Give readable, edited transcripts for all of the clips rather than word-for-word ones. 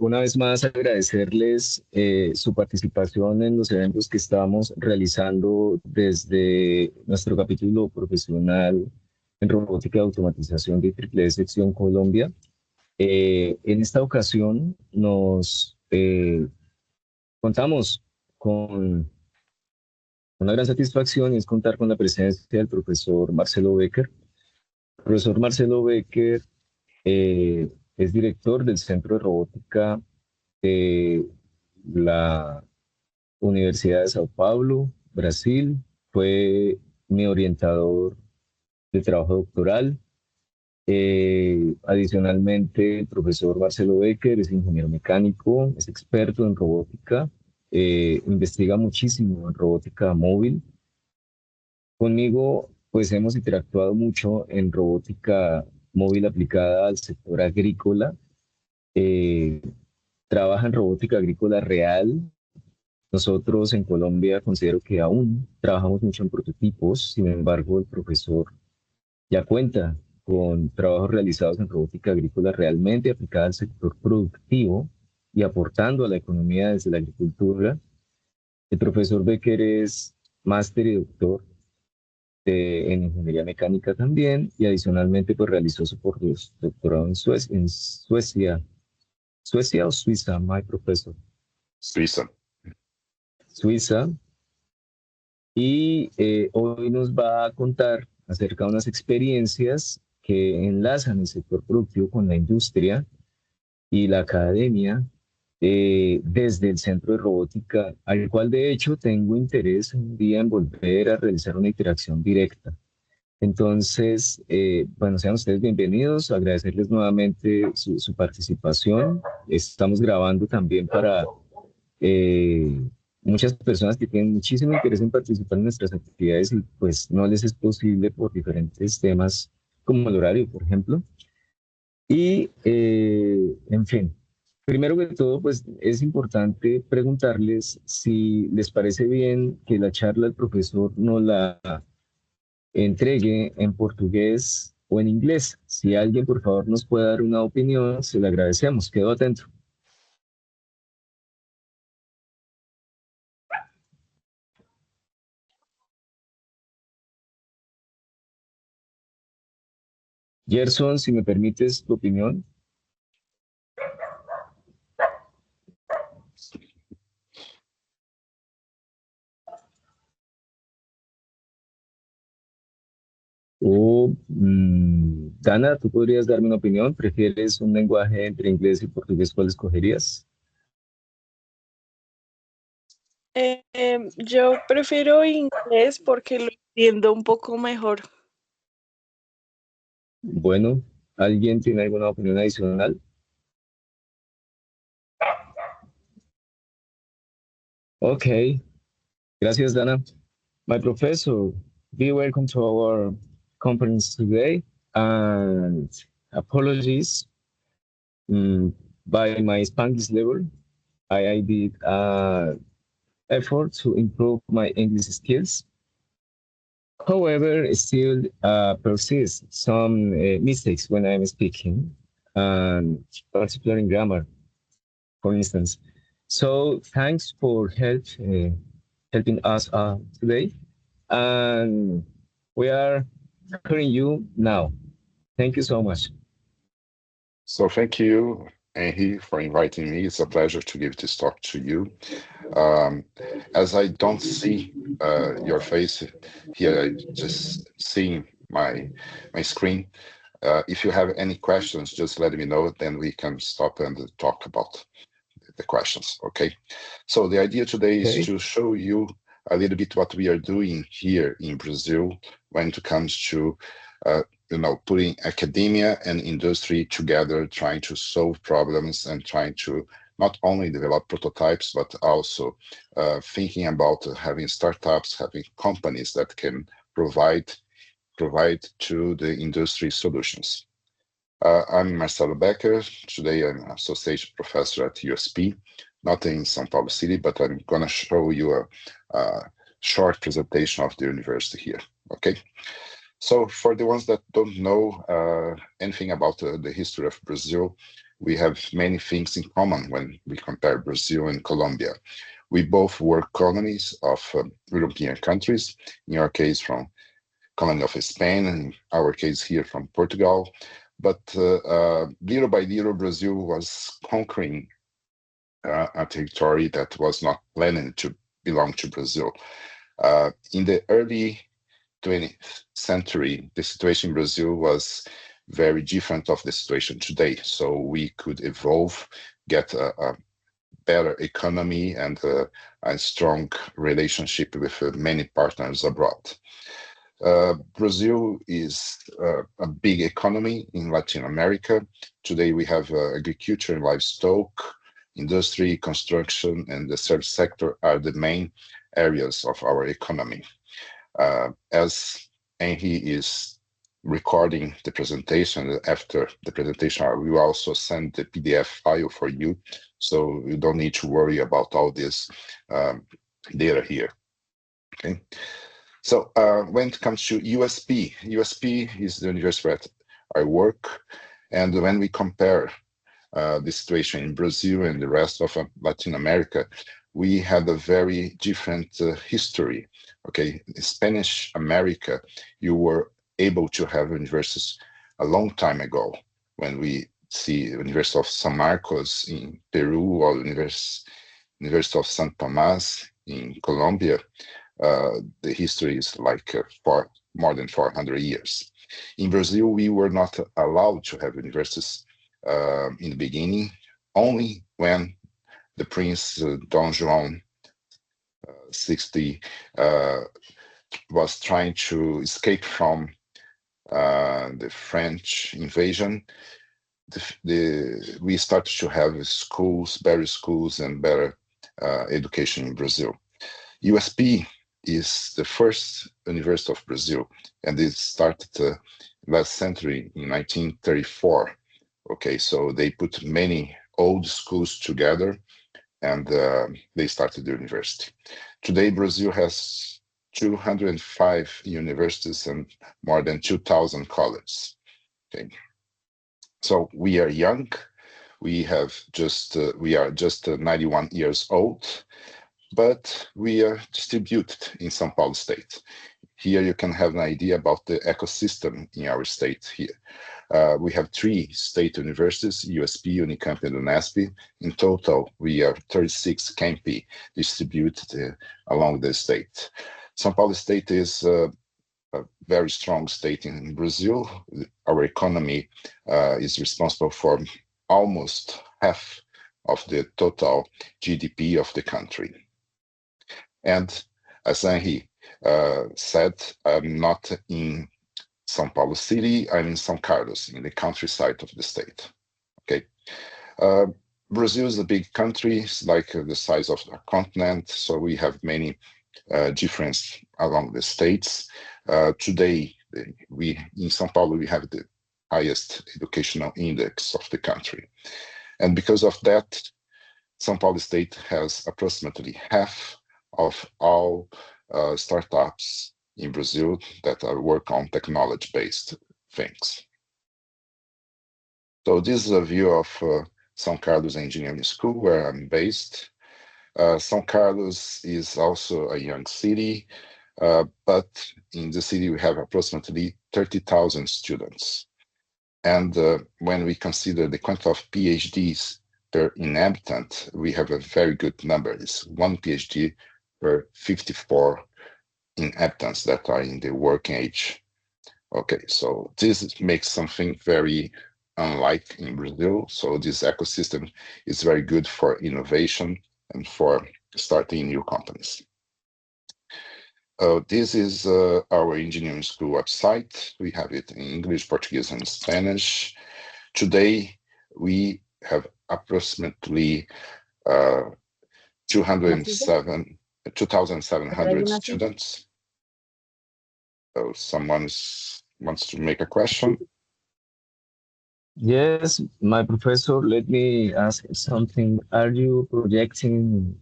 Una vez más agradecerles su participación en los eventos que estamos realizando desde nuestro capítulo profesional en robótica y automatización de Triple Sección Colombia. En esta ocasión nos contamos con una gran satisfacción y es contar con la presencia del profesor Marcelo Becker. El profesor Marcelo Becker es director del Centro de Robótica de la Universidad de Sao Paulo, Brasil. Fue mi orientador de trabajo doctoral. Adicionalmente, el profesor Marcelo Becker es ingeniero mecánico, es experto en robótica, investiga muchísimo en robótica móvil. Conmigo, pues hemos interactuado mucho en robótica móvil aplicada al sector agrícola. Eh, Trabaja en robótica agrícola real. Nosotros en Colombia considero que aún trabajamos mucho en prototipos, sin embargo, el profesor ya cuenta con trabajos realizados en robótica agrícola realmente aplicada al sector productivo y aportando a la economía desde la agricultura. El profesor Becker es máster y doctor en ingeniería mecánica también y adicionalmente pues realizó su doctorado en Suecia. ¿Suecia o Suiza, my profesor? Suiza. Suiza. Y hoy nos va a contar acerca de unas experiencias que enlazan el sector productivo con la industria y la academia desde el Centro de Robótica, al cual de hecho tengo interés un día en volver a realizar una interacción directa. Entonces, bueno, sean ustedes bienvenidos, agradecerles nuevamente su participación. Estamos grabando también para eh, muchas personas que tienen muchísimo interés en participar en nuestras actividades y pues no les es posible por diferentes temas como el horario, por ejemplo. Y, en fin, primero que todo, pues es importante preguntarles si les parece bien que la charla del profesor no la entregue en portugués o en inglés. Si alguien, por favor, nos puede dar una opinión, se le agradecemos. Quedo atento. Gerson, si me permites tu opinión. Dana, ¿tú podrías darme una opinión? ¿Prefieres un lenguaje entre inglés y portugués? ¿Cuál escogerías? Yo prefiero inglés porque lo entiendo un poco mejor. Bueno, ¿alguien tiene alguna opinión adicional? Ok, gracias, Dana. My professor, be welcome to our conference today. And apologies mm, by my Spanish level. I did effort to improve my English skills. However, still persist some mistakes when I'm speaking, and particularly in grammar, for instance. So thanks for helping us today, and we are hearing you now. Thank you so much. So thank you, Henry, for inviting me. It's a pleasure to give this talk to you. Um, as I don't see your face here, I just seeing my screen. If you have any questions, just let me know. Then we can stop and talk about the questions. Okay. So the idea today is Okay. to show you a little bit what we are doing here in Brazil when it comes to putting academia and industry together, trying to solve problems and trying to not only develop prototypes, but also thinking about having startups, having companies that can provide to the industry solutions. I'm Marcelo Becker. Today I'm an associate professor at USP, not in São Paulo City, but I'm going to show you a short presentation of the university here. Okay. So for the ones that don't know anything about the history of Brazil, we have many things in common when we compare Brazil and Colombia. We both were colonies of European countries, in our case from colony of Spain, and in our case here from Portugal. But little by little, Brazil was conquering a territory that was not planned to belong to Brazil. In the early 20th century, the situation in Brazil was very different of the situation today. So we could evolve, get a better economy and a strong relationship with many partners abroad. Brazil is a big economy in Latin America. Today we have agriculture and livestock, industry, construction, and the service sector are the main areas of our economy. As Henry is recording the presentation, after the presentation, we will also send the PDF file for you, so you don't need to worry about all this data here. Okay. So when it comes to USP is the university where I work, and when we compare the situation in Brazil and the rest of Latin America, we had a very different history. Okay, in Spanish America, you were able to have universities a long time ago. When we see the University of San Marcos in Peru or University of San Tomás in Colombia, the history is like for more than 400 years. In Brazil, we were not allowed to have universities in the beginning, only when the Prince Dom João 60 was trying to escape from the French invasion. We started to have schools, better schools, and better education in Brazil. USP is the first university of Brazil, and it started last century in 1934. Okay, so they put many old schools together, and they started the university. Today, Brazil has 205 universities and more than 2,000 colleges. Okay, so we are young. We are just 91 years old, but we are distributed in São Paulo state. Here you can have an idea about the ecosystem in our state here. We have 3 state universities, USP, Unicamp, and UNESP. In total, we are 36 campi distributed along the state. São Paulo state is a very strong state in Brazil. Our economy is responsible for almost half of the total GDP of the country. And as Henri said, I'm not in São Paulo City, I'm in São Carlos, in the countryside of the state. Okay. Brazil is a big country, it's like the size of a continent, so we have many differences along the states. Today, in São Paulo, we have the highest educational index of the country. And because of that, São Paulo state has approximately half of all startups in Brazil that work on technology-based things. So this is a view of São Carlos Engineering School, where I'm based. São Carlos is also a young city, but in the city we have approximately 30,000 students. And when we consider the quantity of PhDs per inhabitant, we have a very good number. It's 1 PhD per 54 inhabitants that are in the working age. Okay, so this makes something very unlike in Brazil. So this ecosystem is very good for innovation and for starting new companies. This is our engineering school website. We have it in English, Portuguese, and Spanish. Today, we have approximately 2,700 students. So someone wants to make a question? Yes, my professor, let me ask something. Are you projecting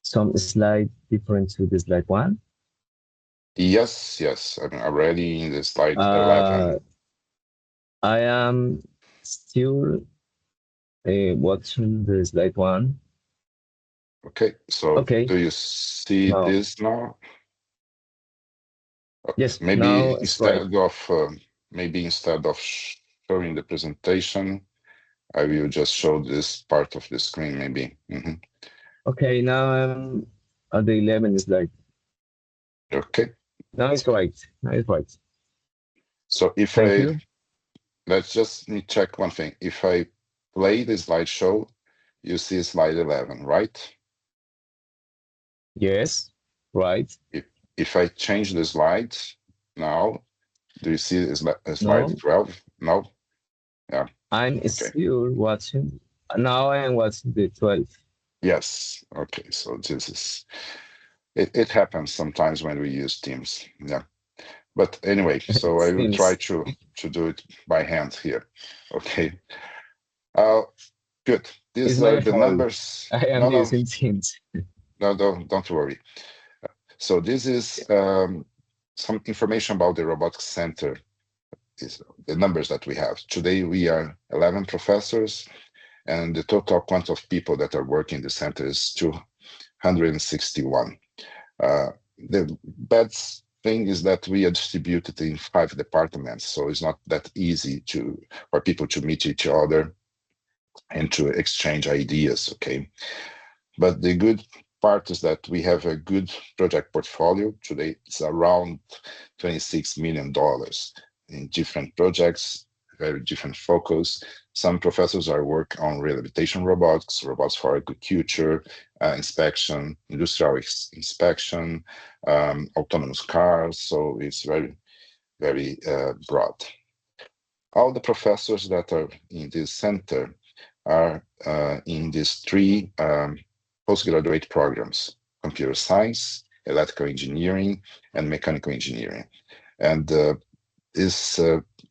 some slide different to the slide 1? Yes, I'm already in the slide 11. I am still watching the slide one. Okay, so Okay, do you see now, this now? yes, now Maybe it's right. instead of showing the presentation, I will just show this part of the screen, maybe. Okay, now I'm at the 11 slide. Okay, Now it's right. Now it's right. so if Thank you. let's just check one thing. If I play the slideshow, you see slide 11, right? Yes, right. If I change the slides now, do you see slide No, 12? No? Yeah, I'm okay. still watching. Now I am watching the 12. Yes, okay, so this is, it happens sometimes when we use Teams, yeah. But anyway, so It I will try seems to do it by hand here, okay. Good, it's these are my the fault. numbers. I am No, using Teams. don't worry. So this is some information about the robotics center, is the numbers that we have. Today we are 11 professors, and the total quantity of people that are working in the center is 261. The bad thing is that we are distributed in 5 departments, so it's not that easy for people to meet each other and to exchange ideas, okay? But the good part is that we have a good project portfolio. Today it's around $26 million in different projects, very different focus. Some professors are work on rehabilitation robotics, robots for agriculture, inspection, industrial inspection, autonomous cars. So it's very, very broad. All the professors that are in this center are in these 3 postgraduate programs: computer science, electrical engineering, and mechanical engineering. And these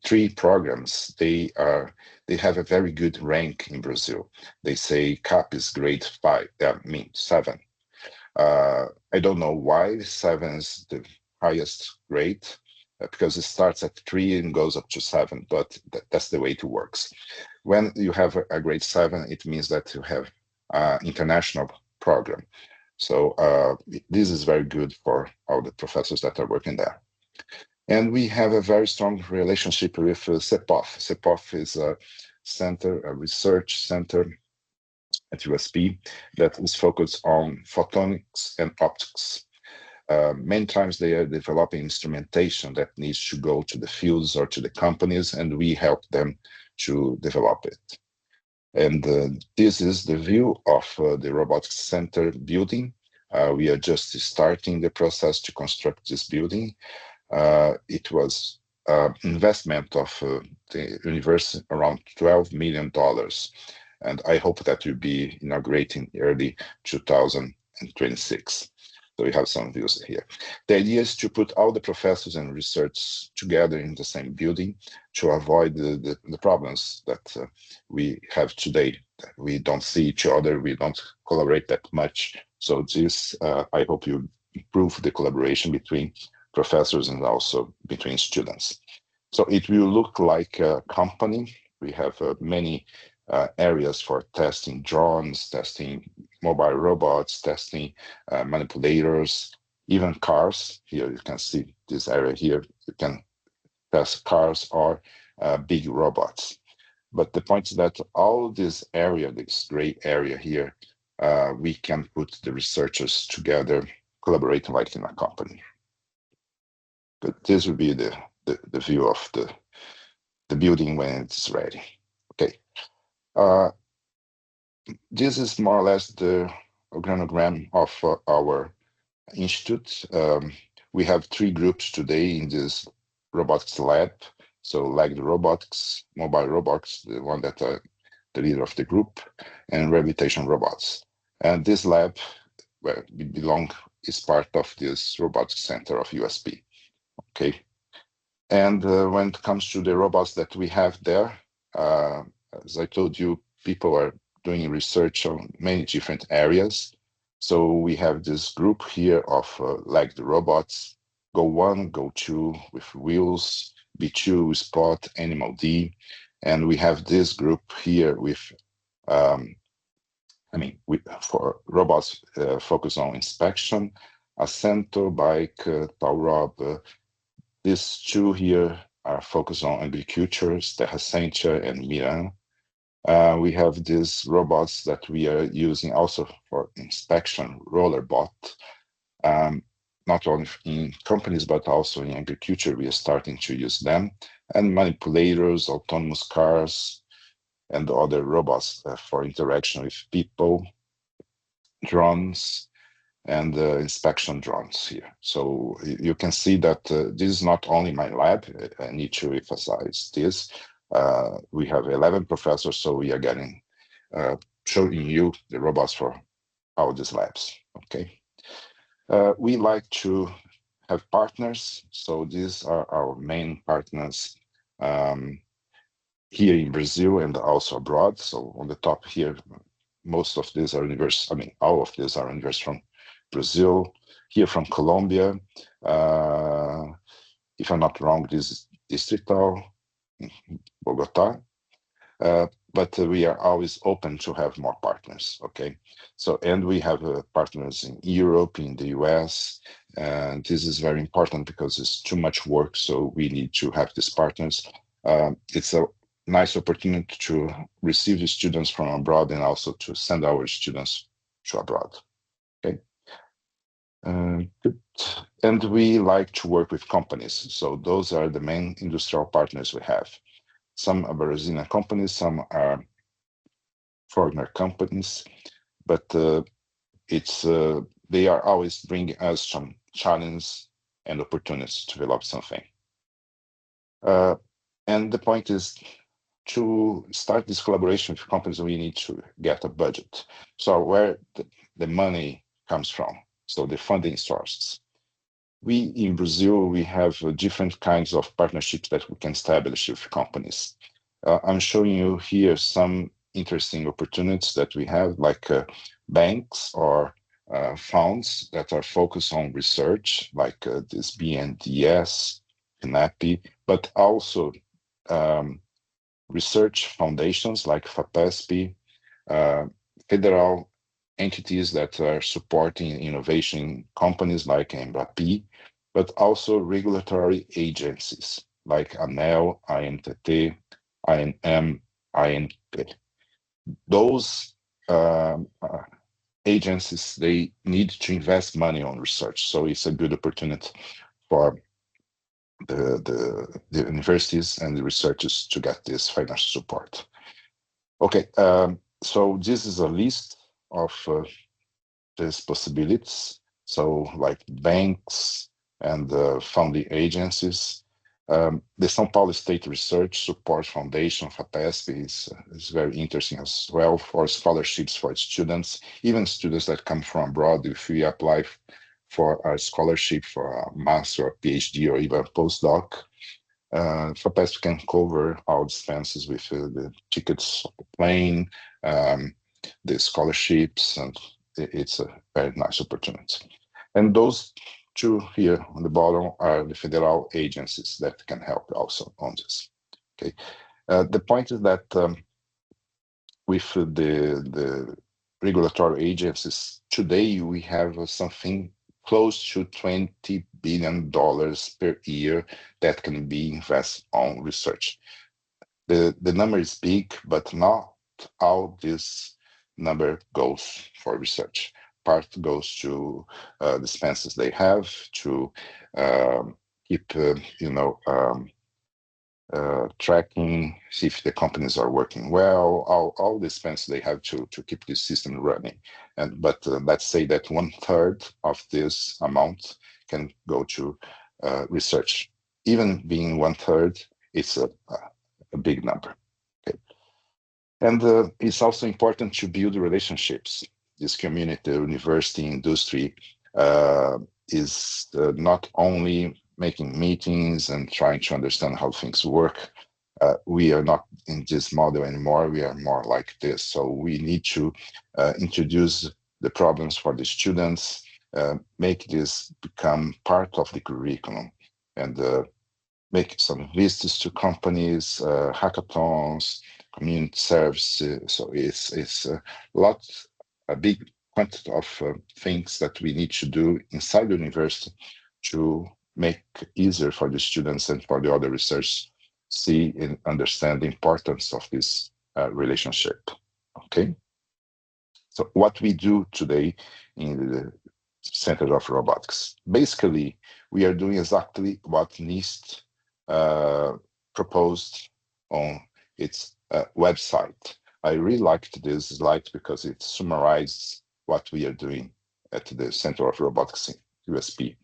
3 programs, they have a very good rank in Brazil. They say CAP is grade 5, I mean 7. I don't know why 7 is the highest grade, because it starts at 3 and goes up to 7, but that's the way it works. When you have a grade 7, it means that you have international program. So this is very good for all the professors that are working there. And we have a very strong relationship with CEPOF. CEPOF is a center, a research center at USP that is focused on photonics and optics. Many times they are developing instrumentation that needs to go to the fields or to the companies, and we help them to develop it. And this is the view of the Robotics Center building. We are just starting the process to construct this building. It was investment of the university around $12 million. And I hope that will be inaugurating early 2026. So we have some views here. The idea is to put all the professors and research together in the same building to avoid the problems that we have today. We don't see each other, we don't collaborate that much. So this, I hope you improve the collaboration between professors and also between students. So it will look like a company. We have many areas for testing drones, testing mobile robots, testing manipulators, even cars. Here you can see this area here. You can test cars or big robots. But the point is that all this area, this gray area here, we can put the researchers together, collaborating like in a company. But this will be the view of the building when it's ready. Okay. This is more or less the organogram of our institute. We have 3 groups today in this robotics lab. So like the robotics, mobile robots, the one that are the leader of the group, and rehabilitation robots. And this lab, where we belong, is part of this robotics center of USP. Okay. And when it comes to the robots that we have there, as I told you, people are doing research on many different areas. So we have this group here of like the robots, Go 1, Go 2 with wheels, B2 spot, Animal D. And we have this group here with I mean, for robots focus on inspection, Acento, Bike, Taurab. These two here are focused on agriculture, Terra Sentia and Miran. We have these robots that we are using also for inspection, Rollerbot. Not only in companies, but also in agriculture, we are starting to use them. And manipulators, autonomous cars, and other robots for interaction with people, drones, and inspection drones here. So you can see that this is not only my lab. I need to emphasize this. We have 11 professors, so we are getting showing you the robots for all these labs. Okay. We like to have partners. So these are our main partners here in Brazil and also abroad. So on the top here, most of these are universities. I mean, all of these are universities from Brazil, here from Colombia. If I'm not wrong, this is Distrital, Bogota. But we are always open to have more partners, okay? So, and we have partners in Europe, in the US, and this is very important because it's too much work, so we need to have these partners. It's a nice opportunity to receive the students from abroad and also to send our students to abroad, okay? Good. And we like to work with companies. So those are the main industrial partners we have. Some are Brazilian companies, some are foreigner companies, but they are always bringing us some challenge and opportunities to develop something. And the point is, to start this collaboration with companies, we need to get a budget. So where the money comes from, so the funding sources. We in Brazil, we have different kinds of partnerships that we can establish with companies. I'm showing you here some interesting opportunities that we have, like banks or funds that are focused on research, like this BNDES, CNAP, but also research foundations like FAPESP, federal entities that are supporting innovation companies like Embrapi, but also regulatory agencies like ANEL, INTT, INM, INP. Those agencies, they need to invest money on research. So it's a good opportunity for the universities and the researchers to get this financial support. Okay, so this is a list of these possibilities. So like banks and funding agencies. The São Paulo State Research Support Foundation, FAPESP, is very interesting as well for scholarships for students, even students that come from abroad. If we apply for a scholarship for a master or PhD or even a postdoc, FAPESP can cover all expenses with the tickets of the plane, the scholarships, and it's a very nice opportunity. And those two here on the bottom are the federal agencies that can help also on this. Okay, the point is that with the regulatory agencies today, we have something close to $20 billion per year that can be invested on research. The number is big, but not all this number goes for research. Part goes to the expenses they have to keep, tracking, see if the companies are working well, all the expenses they have to keep this system running. But let's say that 1/3 of this amount can go to research. Even being 1/3, it's a big number. Okay. And it's also important to build relationships. This community, university, industry is not only making meetings and trying to understand how things work. We are not in this model anymore. We are more like this. So we need to introduce the problems for the students, make this become part of the curriculum, and make some visits to companies, hackathons, community service. So it's a big quantity of things that we need to do inside the university to make it easier for the students and for the other research see and understand the importance of this relationship. Okay. So what we do today in the Center of Robotics, basically, we are doing exactly what NIST proposed on its website. I really liked this slide because it summarizes what we are doing at the Center of Robotics in USP.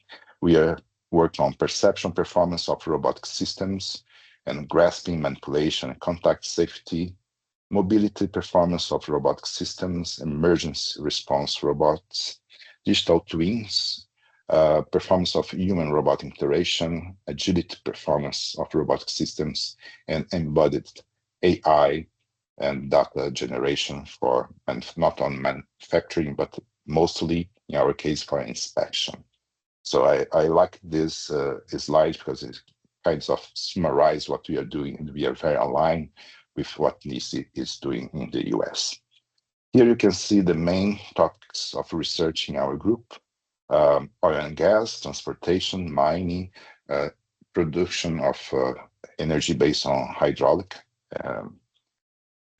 We are working on perception performance of robotic systems and grasping, manipulation, and contact safety, mobility performance of robotic systems, emergency response robots, digital twins, performance of human-robot interaction, agility performance of robotic systems, and embodied AI and data generation for, and not on manufacturing, but mostly in our case for inspection. So I like this slide because it kind of summarizes what we are doing, and we are very aligned with what NIST is doing in the US. Here you can see the main topics of research in our group: oil and gas, transportation, mining, production of energy based on hydraulic,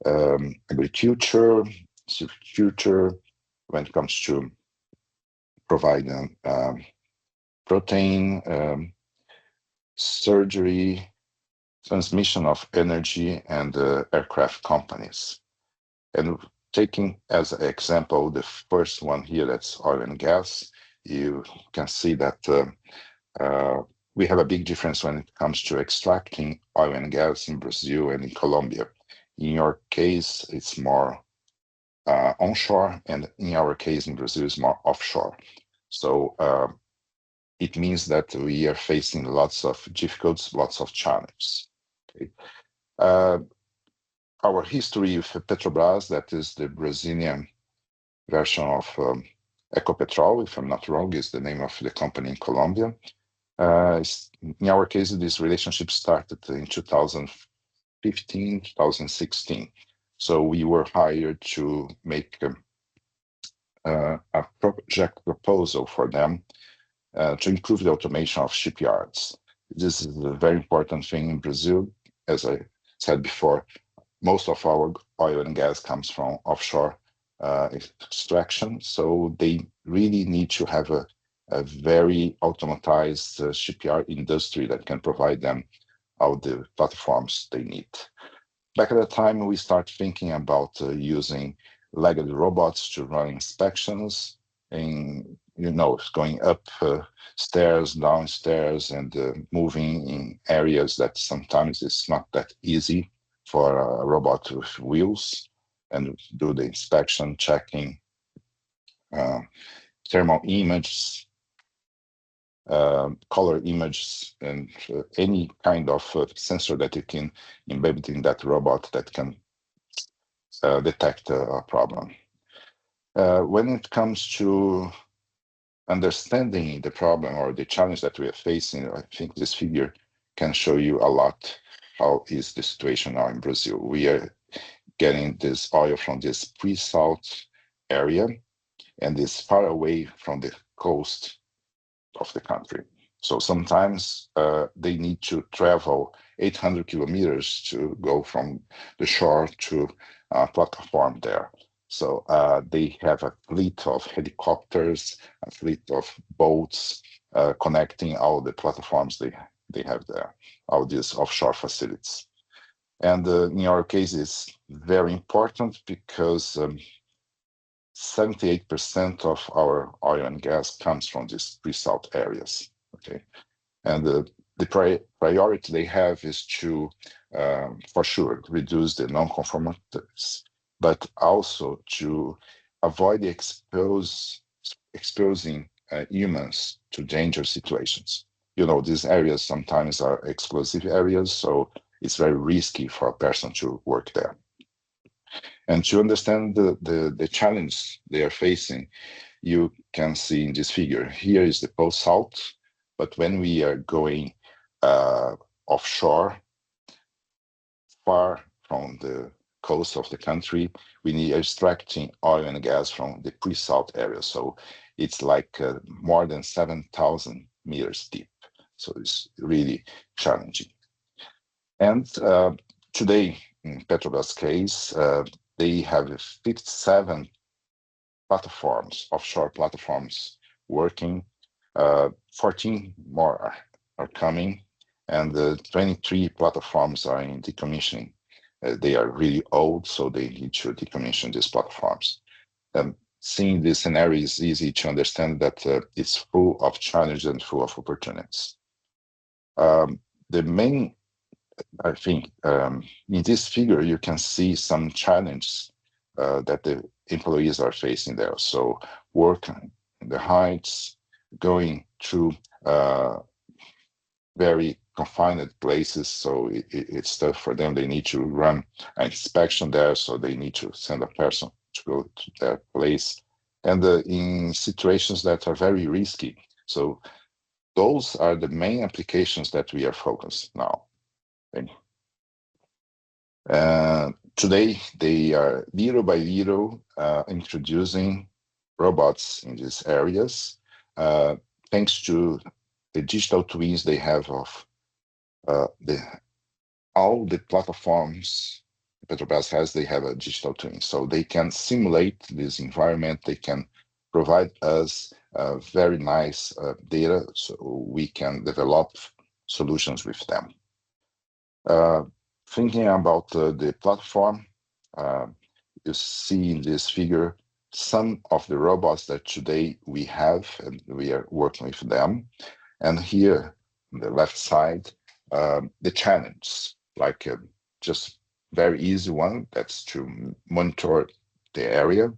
agriculture, silviculture, when it comes to providing protein, surgery, transmission of energy, and aircraft companies. And taking as an example the first one here, that's oil and gas, you can see that we have a big difference when it comes to extracting oil and gas in Brazil and in Colombia. In your case, it's more onshore, and in our case in Brazil, it's more offshore. So it means that we are facing lots of difficulties, lots of challenges. Okay. Our history with Petrobras, that is the Brazilian version of Ecopetrol, if I'm not wrong, is the name of the company in Colombia. In our case, this relationship started in 2015, 2016. So we were hired to make a project proposal for them to improve the automation of shipyards. This is a very important thing in Brazil. As I said before, most of our oil and gas comes from offshore extraction, so they really need to have a very automatized shipyard industry that can provide them all the platforms they need. Back at the time, we start thinking about using legged robots to run inspections, and going up stairs, downstairs, and moving in areas that sometimes it's not that easy for a robot with wheels, and do the inspection, checking, thermal images, color images, and any kind of sensor that you can embed in that robot that can detect a problem. When it comes to understanding the problem or the challenge that we are facing, I think this figure can show you a lot how is the situation now in Brazil. We are getting this oil from this pre-salt area, and it's far away from the coast of the country. So sometimes they need to travel 800 kilometers to go from the shore to a platform there. So they have a fleet of helicopters, a fleet of boats connecting all the platforms they have there, all these offshore facilities. And in our case, it's very important because 78% of our oil and gas comes from these pre-salt areas. Okay, and the priority they have is to, for sure, reduce the non-conformities, but also to avoid exposing humans to dangerous situations. These areas sometimes are explosive areas, so it's very risky for a person to work there. And to understand the challenge they are facing, you can see in this figure. Here is the post-salt, but when we are going offshore, far from the coast of the country. We need extracting oil and gas from the pre-salt area. So it's like more than 7,000 meters deep. So it's really challenging. And today, in Petrobras case, they have 57 platforms, offshore platforms working. 14 more are coming, and 23 platforms are in decommissioning. They are really old, so they need to decommission these platforms. Seeing this scenario is easy to understand that it's full of challenges and full of opportunities. The main, I think, in this figure, you can see some challenges that the employees are facing there. So work in the heights, going through very confined places, so it's tough for them. They need to run an inspection there, so they need to send a person to go to that place. And in situations that are very risky. So those are the main applications that we are focused now. Okay. Today, they are little by little introducing robots in these areas, thanks to the digital twins they have of all the platforms Petrobras has. They have a digital twin, so they can simulate this environment. They can provide us very nice data, so we can develop solutions with them. Thinking about the platform, you see in this figure some of the robots that today we have, and we are working with them. And here on the left side, the challenge, like just very easy one, that's to monitor the area,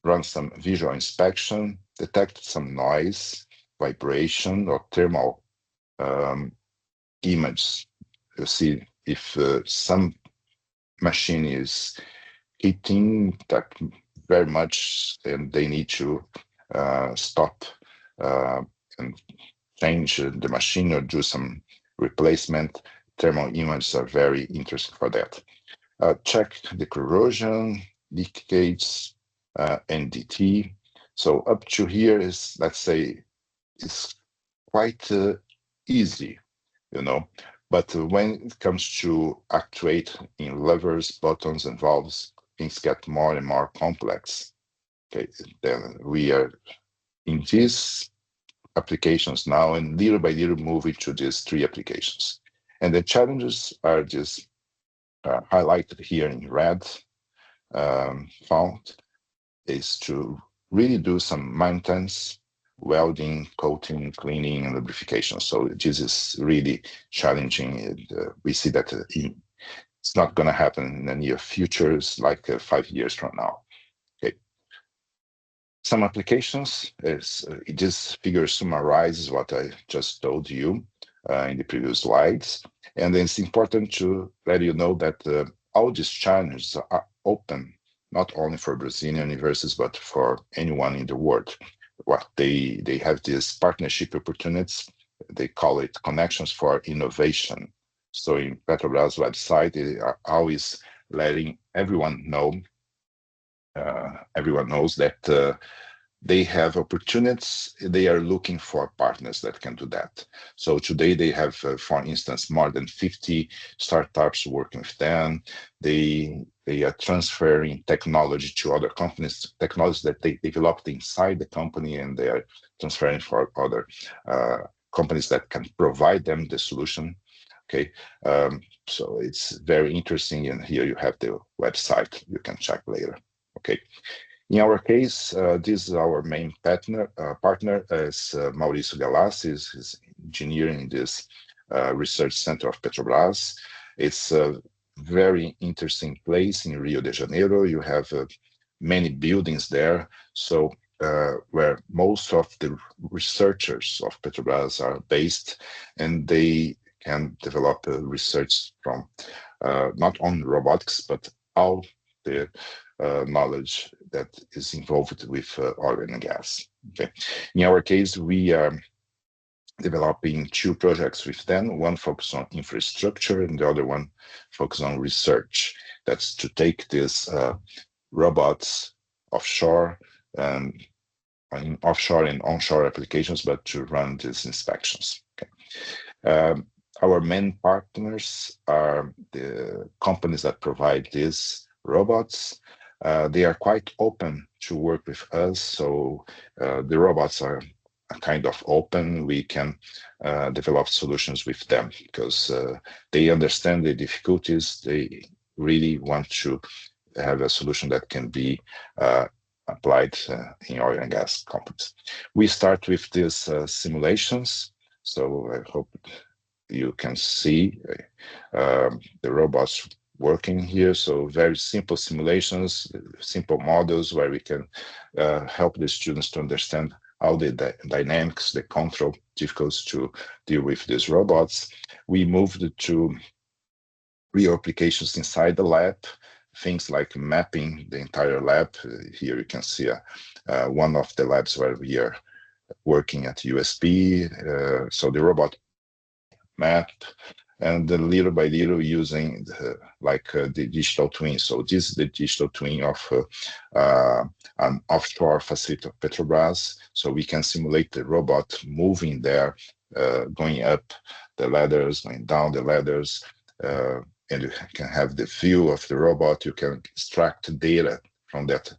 run some visual inspection, detect some noise, vibration, or thermal image. You see if some machine is heating that very much, and they need to stop and change the machine or do some replacement. Thermal images are very interesting for that. Check the corrosion, leakages, NDT. So up to here is, let's say, it's quite easy, you know. But when it comes to actuate in levers, buttons, and valves, things get more and more complex. Okay, then we are in these applications now, and little by little moving to these three applications. And the challenges are just highlighted here in red. Found is to really do some maintenance, welding, coating, cleaning, and lubrification. So this is really challenging. And, we see that it's not going to happen in the near future, like 5 years from now. Okay. Some applications, this figure summarizes what I just told you in the previous slides. And then it's important to let you know that all these challenges are open not only for Brazilian universities, but for anyone in the world. What they have these partnership opportunities. They call it connections for innovation. So in Petrobras website, they are always letting everyone know. Everyone knows that they have opportunities. They are looking for partners that can do that. So today they have, for instance, more than 50 startups working with them. They are transferring technology to other companies, technology that they developed inside the company, and they are transferring for other companies that can provide them the solution. Okay, so it's very interesting, and here you have the website. You can check later. Okay. In our case, this is our main partner is Mauricio Galassi, is engineer in this research center of Petrobras. It's a very interesting place in Rio de Janeiro. You have many buildings there, so where most of the researchers of Petrobras are based, and they can develop research from not only robotics, but all the knowledge that is involved with oil and gas. Okay. In our case, we are developing two projects with them, one focused on infrastructure and the other one focused on research. That's to take these robots offshore, in offshore and onshore applications, but to run these inspections. Okay. Our main partners are the companies that provide these robots. They are quite open to work with us, so the robots are kind of open. We can develop solutions with them because they understand the difficulties. They really want to have a solution that can be applied in oil and gas companies. We start with these simulations. So I hope you can see the robots working here. So very simple simulations, simple models where we can help the students to understand how the dynamics, the control difficulties to deal with these robots. We moved to real applications inside the lab, things like mapping the entire lab. Here you can see one of the labs where we are working at USB. So the robot map, and then little by little using the digital twin. So this is the digital twin of an offshore facility of Petrobras. So we can simulate the robot moving there, going up the ladders, going down the ladders, and you can have the view of the robot. You can extract data from that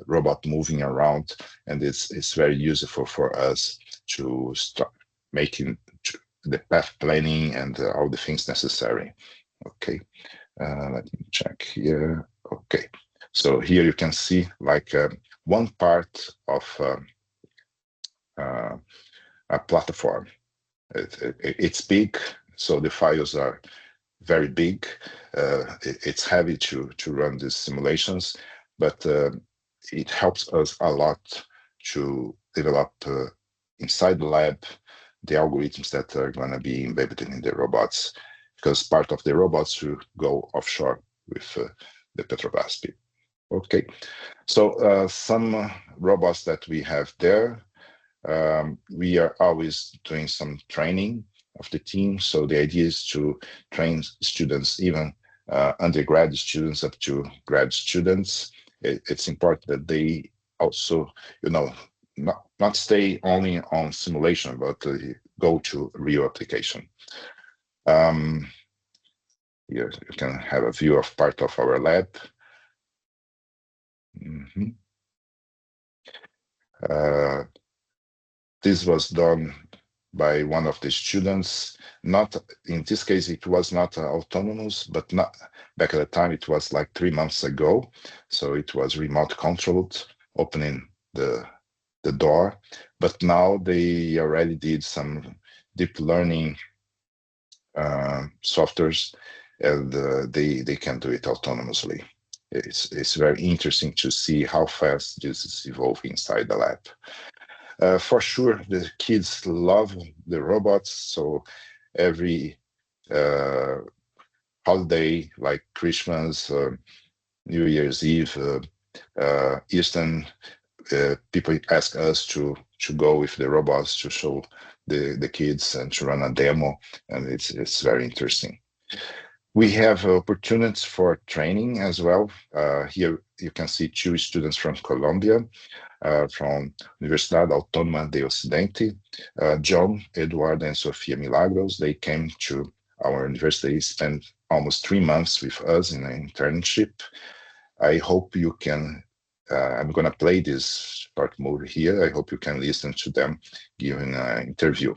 robot moving around, and it's very useful for us to start making the path planning and all the things necessary. Okay, let me check here. Okay, so here you can see like one part of a platform. It's big, so the files are very big. It's heavy to run these simulations, but it helps us a lot to develop inside the lab the algorithms that are going to be embedded in the robots, because part of the robots will go offshore with the Petrobras people. Okay, so some robots that we have there, we are always doing some training of the team. So the idea is to train students, even undergrad students up to grad students. It's important that they also, not stay only on simulation, but go to real application. Here you can have a view of part of our lab. This was done by one of the students. Not in this case, it was not autonomous, but not back at the time. It was like 3 months ago, so it was remote controlled, opening the door. But now they already did some deep learning softwares, and they can do it autonomously. It's very interesting to see how fast this is evolving inside the lab. For sure, the kids love the robots. So every holiday, like Christmas, New Year's Eve, Eastern, people ask us to go with the robots to show the kids and to run a demo, and it's very interesting. We have opportunities for training as well. Here you can see 2 students from Colombia, from Universidad Autónoma de Occidente, John, Eduardo, and Sofia Milagros. They came to our university, spent almost 3 months with us in an internship. I hope you can, I'm going to play this short movie here. I hope you can listen to them giving an interview.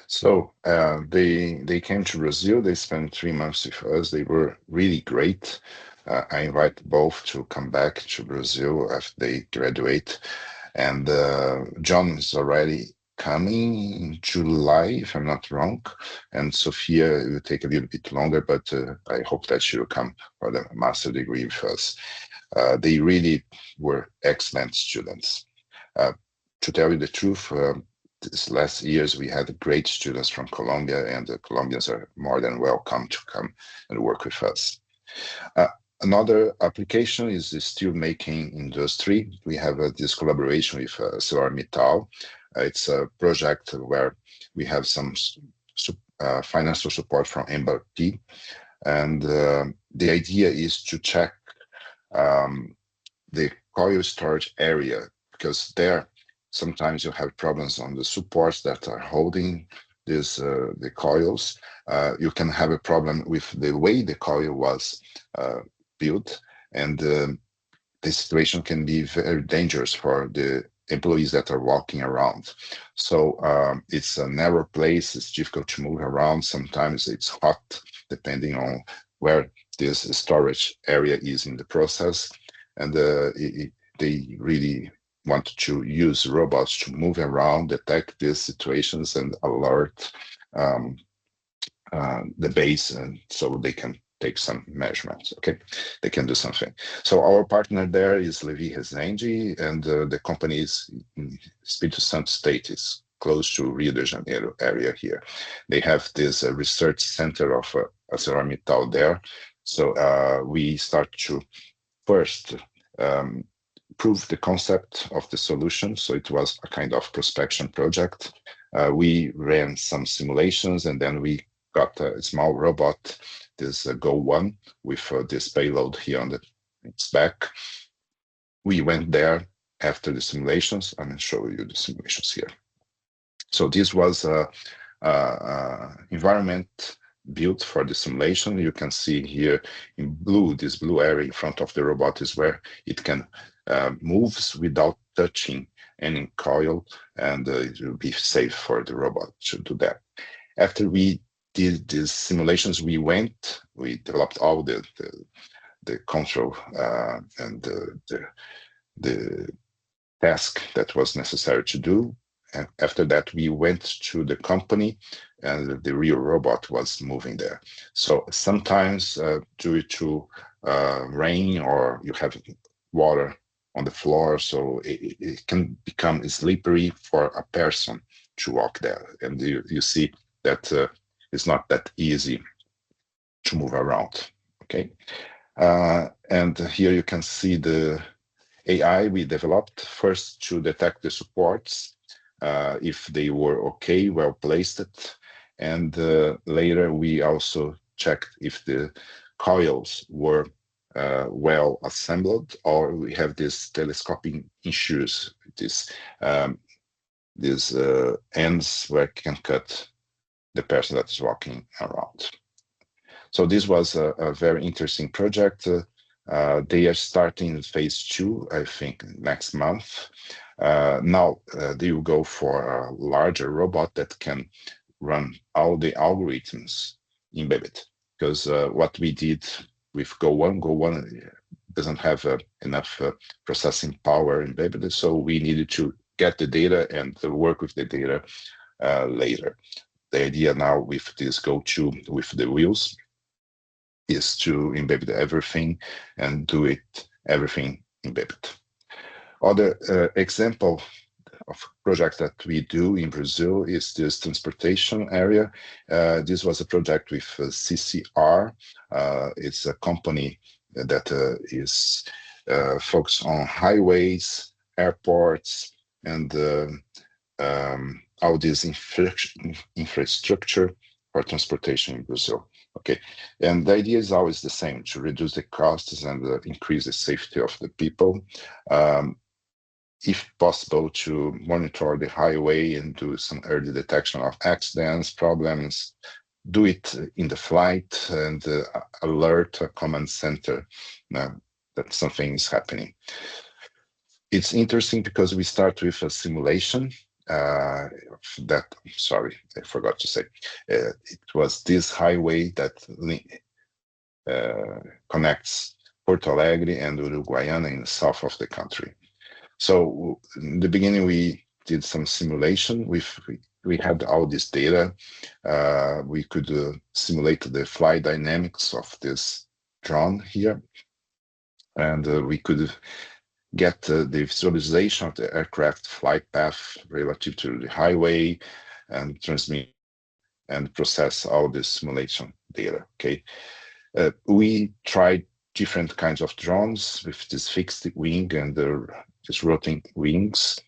So they came to Brazil. They spent 3 months with us. They were really great. I invite both to come back to Brazil after they graduate. And John is already coming in July, if I'm not wrong. And Sophia will take a little bit longer, but I hope that she will come for the master degree with us. They really were excellent students. Uh, to tell you the truth, these last years we had great students from Colombia, and the Colombians are more than welcome to come and work with us. Uh, Another application is the steel making industry. We have this collaboration with ArcelorMittal. It's a project where we have some financial support from MBP, and the idea is to check um, the coil storage area, because there sometimes you have problems on the supports that are holding this the coils. You can have a problem with the way the coil was built, and the situation can be very dangerous for the employees that are walking around. So it's a narrow place, it's difficult to move around. Sometimes it's hot, depending on where this storage area is in the process. And they really want to use robots to move around, detect these situations, and alert um, the base, and so they can take some measurements. Okay, they can do something. So our partner there is Levi Rezende, and the company is in Espírito Santo State, is close to Rio de Janeiro area here. They have this research center of ArcelorMittal there. So we start to first um, prove the concept of the solution. So it was a kind of prospection project. We ran some simulations, and then we got a small robot, this Go One, with this payload here on its back. We went there after the simulations. I'm going to show you the simulations here. So this was a environment built for the simulation. You can see here in blue, this blue area in front of the robot is where it can moves without touching any coil, and it will be safe for the robot to do that. After we did these simulations, we developed all the control and the task that was necessary to do. And after that, we went to the company, and the real robot was moving there. So sometimes due to rain, or you have water on the floor, so it can become slippery for a person to walk there. And you see that it's not that easy to move around. Okay. And here you can see the AI we developed first to detect the supports, if they were okay, well placed. And later we also checked if the coils were well assembled, or we have this telescoping issues, these ends where it can cut the person that is walking around. So this was a very interesting project. They are starting phase 2, I think, next month. Now they will go for a larger robot that can run all the algorithms embedded. Because what we did with Go One doesn't have enough processing power embedded, so we needed to get the data and work with the data later. The idea now with this Go 2 with the wheels is to embed everything and do it everything embedded. Other example of project that we do in Brazil is this transportation area. This was a project with CCR. It's a company that is focused on highways, airports, and all this infrastructure for transportation in Brazil. Okay, and the idea is always the same: to reduce the costs and increase the safety of the people. If possible, to monitor the highway and do some early detection of accidents, problems. Do it in the flight, and alert a command center that something is happening. It's interesting because we start with a simulation, that, sorry, I forgot to say, it was this highway that connects Porto Alegre and Uruguaiana in the south of the country. So in the beginning, we did some simulation. We had all this data. We could simulate the flight dynamics of this drone here, and we could get the visualization of the aircraft flight path relative to the highway, and transmit and process all this simulation data. Okay, we tried different kinds of drones with this fixed wing and this rotating wings,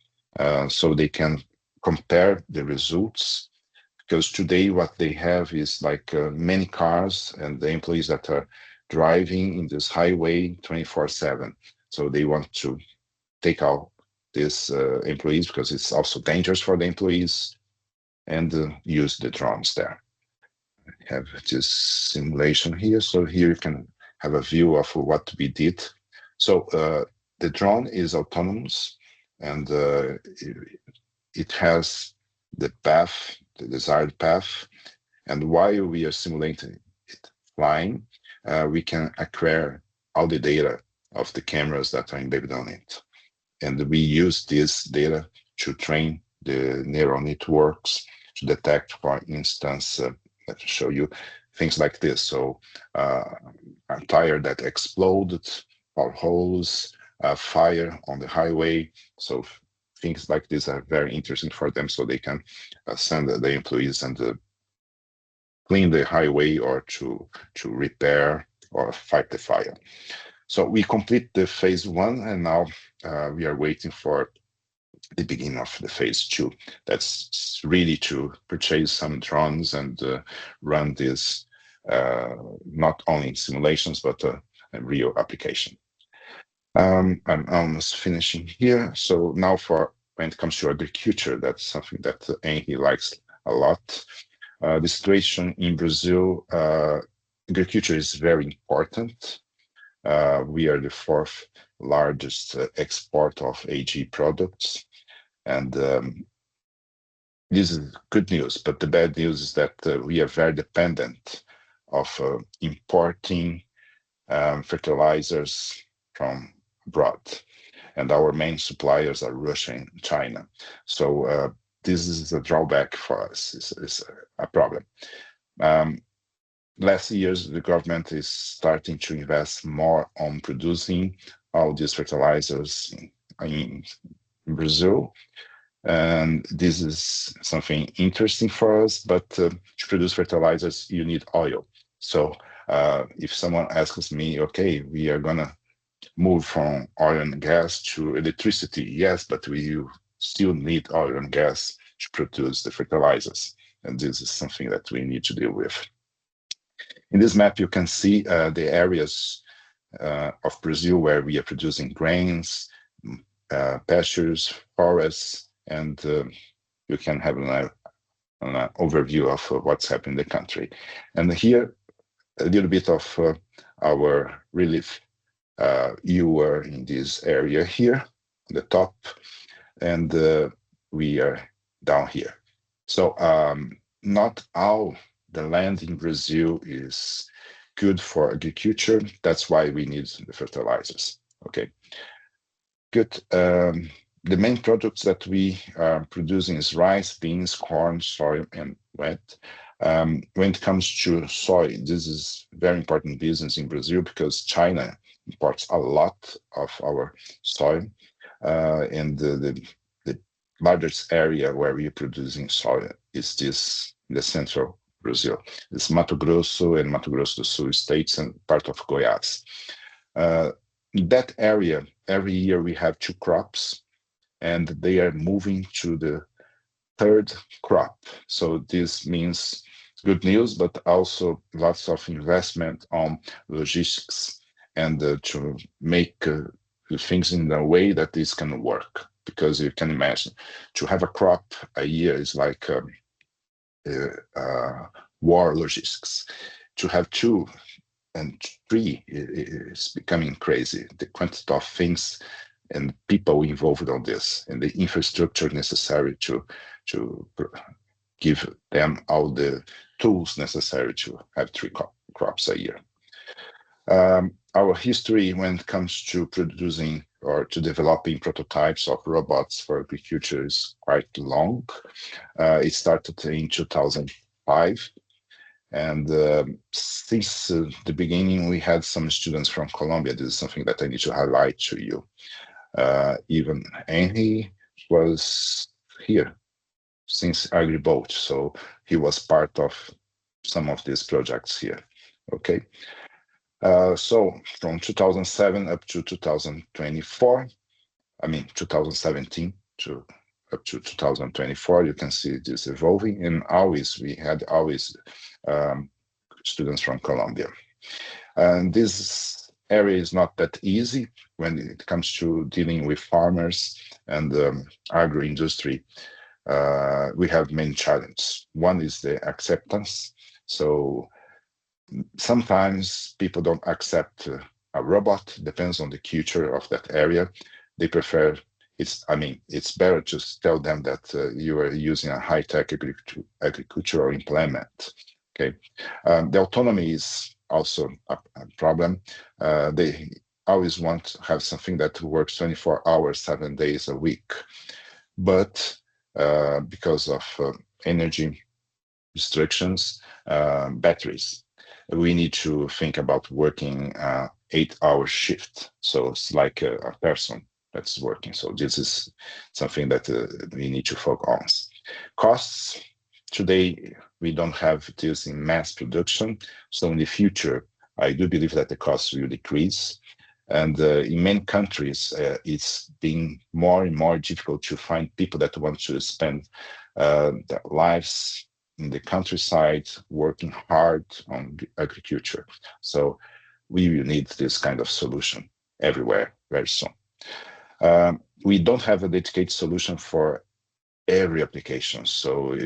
so they can compare the results. Because today what they have is like many cars and the employees that are driving in this highway 24/7. So they want to take out these employees because it's also dangerous for the employees, and use the drones there. I have this simulation here. So here you can have a view of what we did. So the drone is autonomous, and it has the path, the desired path. And while we are simulating it flying, we can acquire all the data of the cameras that are embedded on it. And we use this data to train the neural networks to detect, for instance, let's show you things like this. So a tire that exploded, or holes, fire on the highway. So things like this are very interesting for them, so they can send the employees and clean the highway, or to repair or fight the fire. So we complete the phase 1, and now we are waiting for the beginning of the phase 2. That's really to purchase some drones and run this not only in simulations, but a real application. I'm almost finishing here. So now for when it comes to agriculture, that's something that Henry likes a lot. The situation in Brazil, agriculture is very important. We are the 4th largest export of AG products. And this is good news, but the bad news is that we are very dependent of importing fertilizers from abroad. And our main suppliers are Russia and China. So this is a drawback for us, it's a problem. Last years, the government is starting to invest more on producing all these fertilizers in Brazil. And this is something interesting for us, but to produce fertilizers, you need oil. So if someone asks me, okay, we are gonna move from oil and gas to electricity, yes, but we still need oil and gas to produce the fertilizers. And this is something that we need to deal with. In this map, you can see the areas of Brazil where we are producing grains, pastures, forests, and you can have an overview of what's happening in the country. And here, a little bit of our relief. You were in this area here, on the top, and we are down here. So not all the land in Brazil is good for agriculture. That's why we need the fertilizers. Okay, good. The main products that we are producing is rice, beans, corn, soy, and wheat. When it comes to soy, this is very important business in Brazil because China imports a lot of our soy, and the largest area where we're producing soy is this, the central Brazil. It's Mato Grosso and Mato Grosso do Sul states and part of Goiás. That area, every year we have 2 crops, and they are moving to the 3rd crop. So this means good news, but also lots of investment on logistics and to make things in a way that this can work. Because you can imagine, to have a crop a year is like war logistics. To have 2 and 3 is becoming crazy. The quantity of things and people involved on this, and the infrastructure necessary to give them all the tools necessary to have 3 crops a year. Our history when it comes to producing or to developing prototypes of robots for agriculture is quite long. It started in 2005. And since the beginning, we had some students from Colombia. This is something that I need to highlight to you. Even Henry was here since AgriBoat, so he was part of some of these projects here. Okay, so from 2007 up to 2024, I mean 2017 to up to 2024, you can see this evolving, and we had always students from Colombia. And this area is not that easy when it comes to dealing with farmers and agro industry. We have many challenges. One is the acceptance. So sometimes people don't accept a robot, depends on the culture of that area. They prefer, it's better to tell them that you are using a high-tech agricultural implement. Okay, the autonomy is also a problem. They always want to have something that works 24 hours, 7 days a week. But because of energy restrictions, batteries, we need to think about working 8-hour shift. So it's like a person that's working. So this is something that we need to focus on. Costs, today, we don't have this in mass production. So in the future, I do believe that the costs will decrease. And in many countries, it's being more and more difficult to find people that want to spend their lives in the countryside working hard on agriculture. So we will need this kind of solution everywhere very soon. We don't have a dedicated solution for every application. So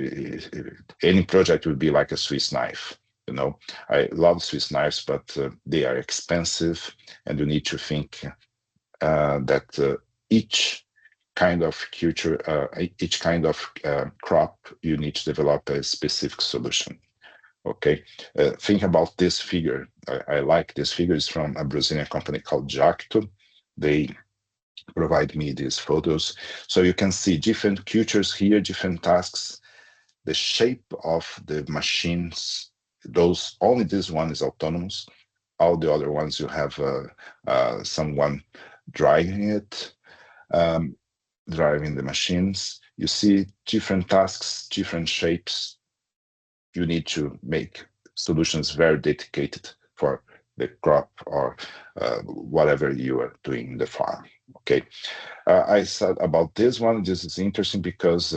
any project would be like a Swiss knife. You know, I love Swiss knives, but they are expensive, and you need to think that each kind of culture, each kind of crop, you need to develop a specific solution. Okay, think about this figure. I like this figure. It's from a Brazilian company called Jacto. They provide me these photos. So you can see different cultures here, different tasks, the shape of the machines. Only this one is autonomous. All the other ones you have someone driving it, driving the machines. You see different tasks, different shapes. You need to make solutions very dedicated for the crop or whatever you are doing in the farm. Okay, I said about this one. This is interesting because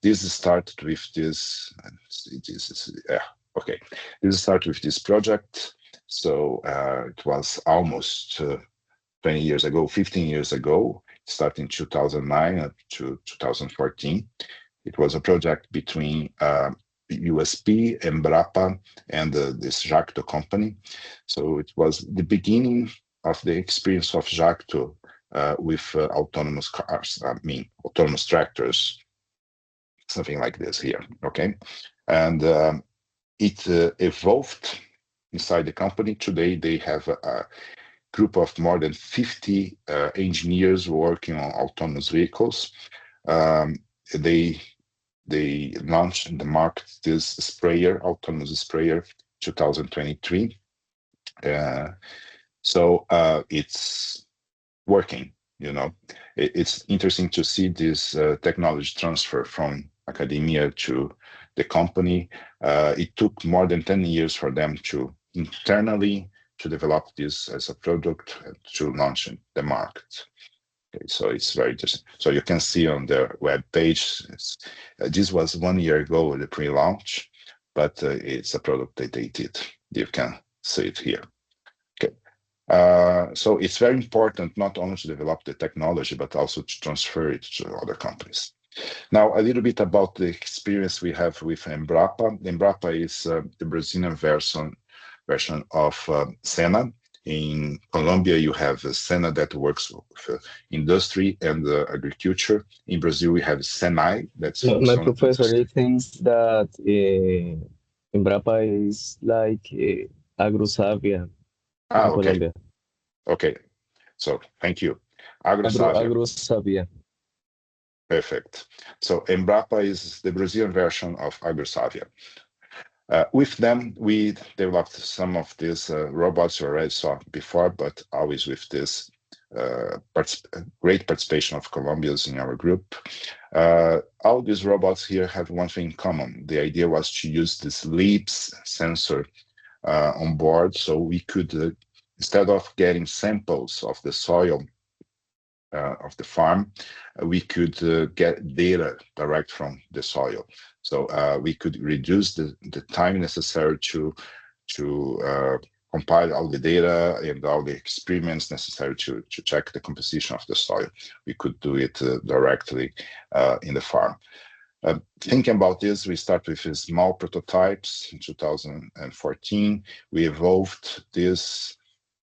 this started with this. Okay, this started with this project. So it was almost 20 years ago, 15 years ago. It started in 2009 up to 2014. It was a project between USP, Embrapa, and this Jacto company. So it was the beginning of the experience of Jacto with autonomous cars, autonomous tractors, something like this here, okay? And it evolved inside the company. Today, they have a group of more than 50 engineers working on autonomous vehicles. They launched in the market this sprayer, autonomous sprayer, 2023. So it's working. You know, it's interesting to see this technology transfer from academia to the company. It took more than 10 years for them to internally to develop this as a product to launch in the market. Okay, so it's very interesting. So you can see on their web page, this was 1 year ago, the pre-launch, but it's a product that they did. You can see it here. Okay. So it's very important not only to develop the technology, but also to transfer it to other companies. Now, a little bit about the experience we have with Embrapa. Embrapa is the Brazilian version of Senna. In Colombia, you have SENA that works with industry and agriculture. In Brazil, we have SENAI that's focused My on professor, he industry. thinks that Embrapa is like AgroSavia Ah, in okay. Colombia. Okay. So thank you. AgroSavia. AgroSavia. Perfect. So Embrapa is the Brazilian version of AgroSavia. With them, we developed some of these robots you already saw before, but always with this great participation of Colombians in our group. All these robots here have one thing in common. The idea was to use this LEAPS sensor on board, so we could, instead of getting samples of the soil of the farm, we could get data direct from the soil. So we could reduce the time necessary to compile all the data and all the experiments necessary to check the composition of the soil. We could do it directly in the farm. Thinking about this, we start with small prototypes in 2014. We evolved this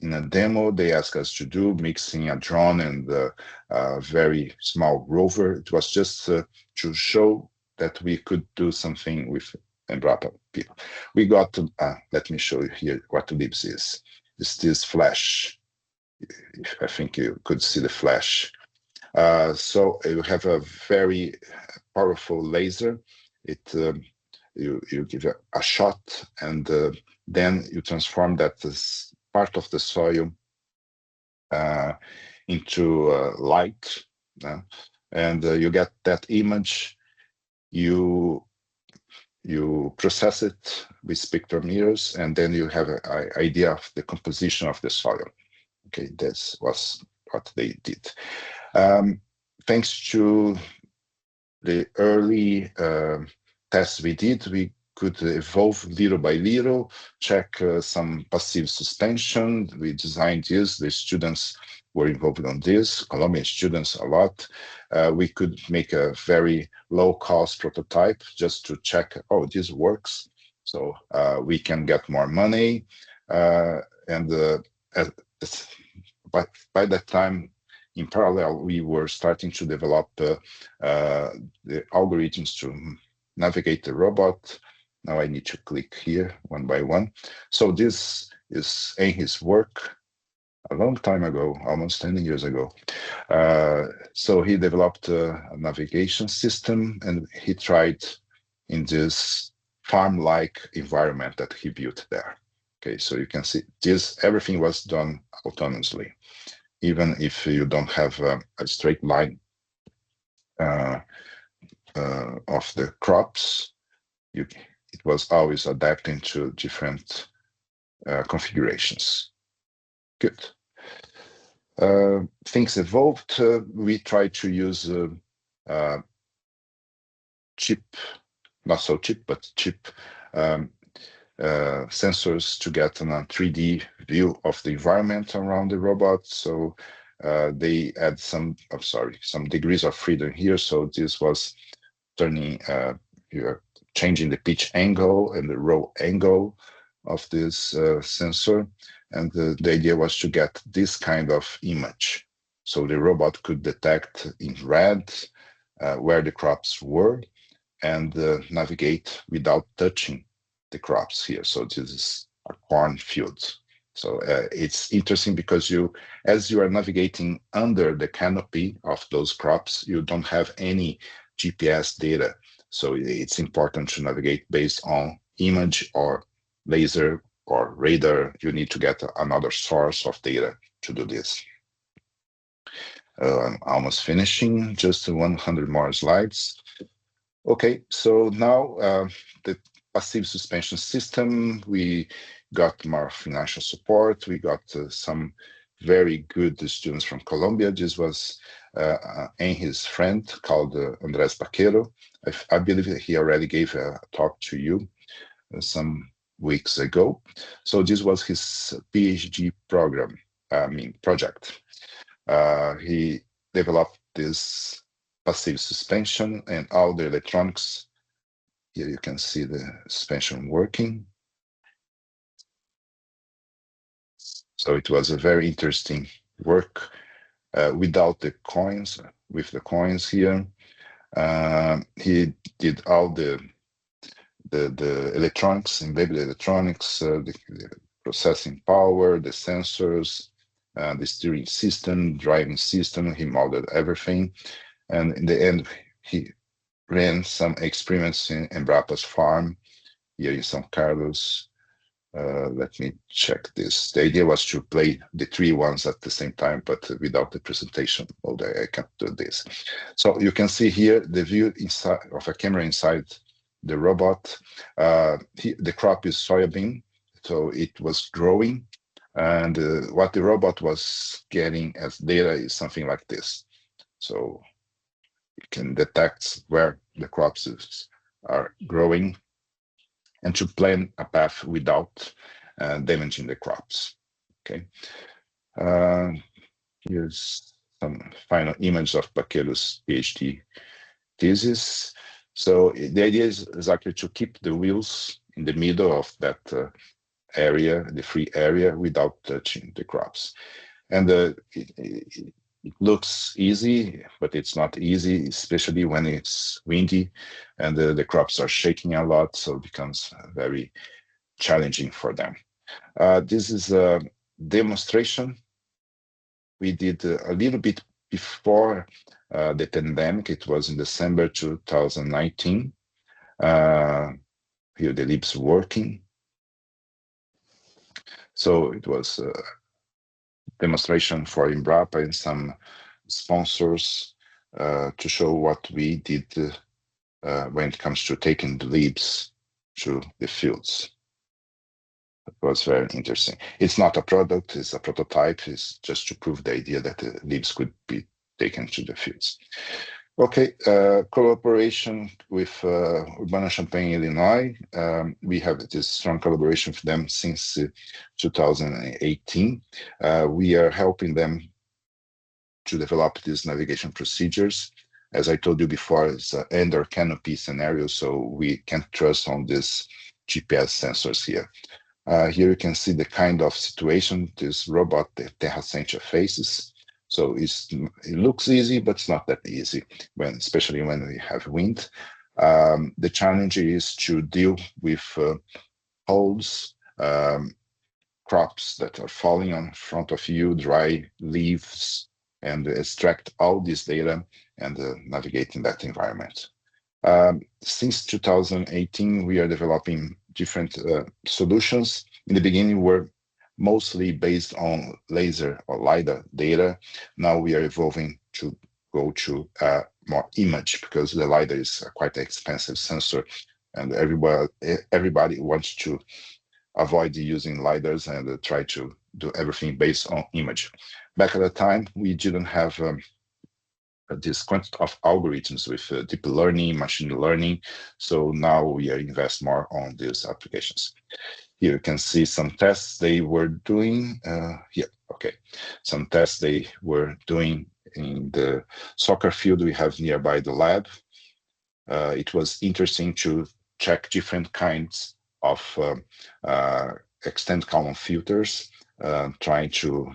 in a demo they asked us to do, mixing a drone and a very small rover. It was just to show that we could do something with Embrapa people. We got to, let me show you here what LIBS is. It's this flash. I think you could see the flash. So you have a very powerful laser. It you give a shot, and then you transform that part of the soil into light, and you get that image. You process it with spectrometers, and then you have an idea of the composition of the soil. Okay, this was what they did. Thanks to the early tests we did, we could evolve little by little, check some passive suspension. We designed this. The students were involved on this, Colombian students a lot. We could make a very low-cost prototype just to check, oh, this works. So we can get more money. And by that time, in parallel, we were starting to develop the algorithms to navigate the robot. Now I need to click here one by one. So this is his work a long time ago, almost 10 years ago. So he developed a navigation system, and he tried in this farm-like environment that he built there. Okay, so you can see this, everything was done autonomously. Even if you don't have a straight line of the crops, it was always adapting to different configurations. Good. Things evolved. We tried to use cheap, not so cheap, but cheap sensors to get a 3D view of the environment around the robot. So they add some degrees of freedom here. So this was turning, changing the pitch angle and the roll angle of this sensor. And the idea was to get this kind of image. So the robot could detect in red where the crops were and navigate without touching the crops here. So this is a cornfield. So it's interesting because as you are navigating under the canopy of those crops, you don't have any GPS data. So it's important to navigate based on image or laser or radar. You need to get another source of data to do this. I'm almost finishing, just 100 more slides. Okay, so now the passive suspension system, we got more financial support. We got some very good students from Colombia. This was and his friend called Andrés Baquero. I believe he already gave a talk to you some weeks ago. So this was his PhD program, project. He developed this passive suspension and all the electronics. Here you can see the suspension working. So it was a very interesting work without the coins, with the coins here. He did all the electronics, embedded electronics, the processing power, the sensors, the steering system, driving system. He modeled everything. And in the end, he ran some experiments in Embrapa's farm here in São Carlos. Let me check this. The idea was to play the three ones at the same time, but without the presentation mode, I can't do this. So you can see here the view inside of a camera inside the robot. The crop is soybean, so it was growing. And what the robot was getting as data is something like this. So you can detect where the crops are growing and to plan a path without damaging the crops. Okay. Here's some final image of Becker's PhD thesis. So the idea is exactly to keep the wheels in the middle of that area, the free area, without touching the crops. And it looks easy, but it's not easy, especially when it's windy and the crops are shaking a lot, so it becomes very challenging for them. This is a demonstration we did a little bit before the pandemic. It was in December 2019. Here the leaves working. So it was a demonstration for Embrapa and some sponsors to show what we did when it comes to taking the leaves to the fields. It was very interesting. It's not a product, it's a prototype. It's just to prove the idea that the leaves could be taken to the fields. Okay, collaboration with Urbana-Champaign, Illinois. We have this strong collaboration with them since 2018. We are helping them to develop these navigation procedures. As I told you before, it's an under canopy scenario, so we can't trust on these GPS sensors here. Here you can see the kind of situation this robot, the Terra Sentia, faces. So it looks easy, but it's not that easy, especially when we have wind. The challenge is to deal with holes, crops that are falling on front of you, dry leaves, and extract all this data and navigate in that environment. Since 2018, we are developing different solutions. In the beginning, we're mostly based on laser or LiDAR data. Now we are evolving to go to more image, because the LiDAR is a quite expensive sensor, and everybody wants to avoid using LiDARs and try to do everything based on image. Back at the time, we didn't have this quantity of algorithms with deep learning, machine learning. So now we are invest more on these applications. Here you can see some tests they were doing here. Okay, some tests they were doing in the soccer field we have nearby the lab. It was interesting to check different kinds of extend column filters, trying to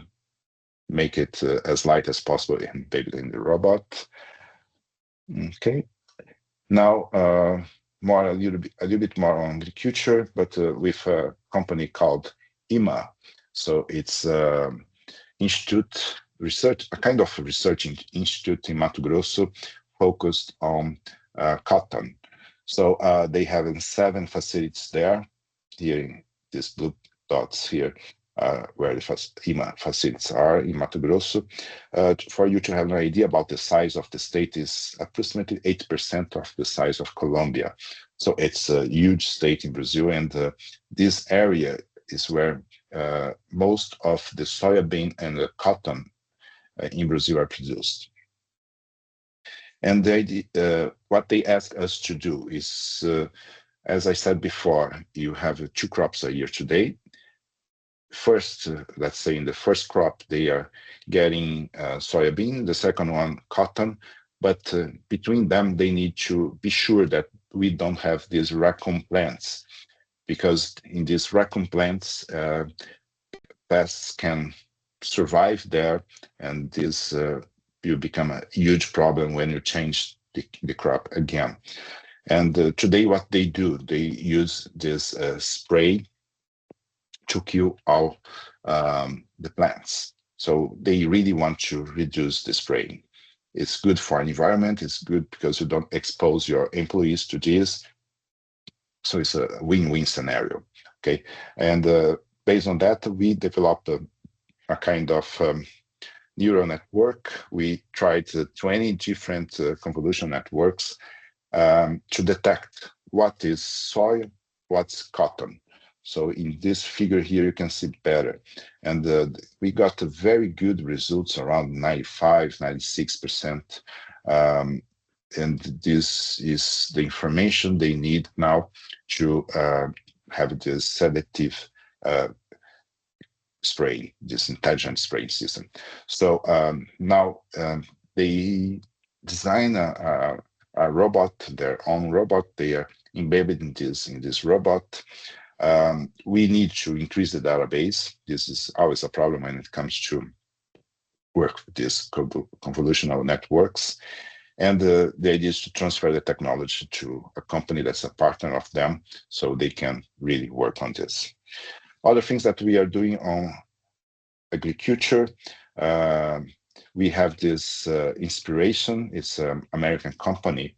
make it as light as possible embedded in the robot. Okay, now a little bit more on agriculture, but with a company called IMA. So it's institute research, a kind of research institute in Mato Grosso, focused on cotton. So they have 7 facilities there. Here in these blue dots here, where the IMA facilities are in Mato Grosso. For you to have an idea about the size of the state, is approximately 8% of the size of Colombia. So it's a huge state in Brazil, and this area is where most of the soybean and the cotton in Brazil are produced. And what they ask us to do is, as I said before, you have 2 crops a year today. First, let's say in the first crop, they are getting soybean, the second one, cotton, but between them, they need to be sure that we don't have these raccoon plants, because in these raccoon plants, pests can survive there, and this will become a huge problem when you change the crop again. And today, what they do, they use this spray to kill all the plants. So they really want to reduce the spraying. It's good for environment. It's good because you don't expose your employees to this. So it's a win-win scenario. Okay, and based on that, we developed a kind of neural network. We tried 20 different convolution networks to detect what is soil, what's cotton. So in this figure here, you can see better. And we got very good results, around 95, 96%. And this is the information they need now to have this selective spraying, this intelligent spraying system. So now they design a robot, their own robot. They are embedded in this robot. We need to increase the database. This is always a problem when it comes to work with these convolutional networks. And the idea is to transfer the technology to a company that's a partner of them so they can really work on this. Other things that we are doing on agriculture, we have this inspiration. It's an American company.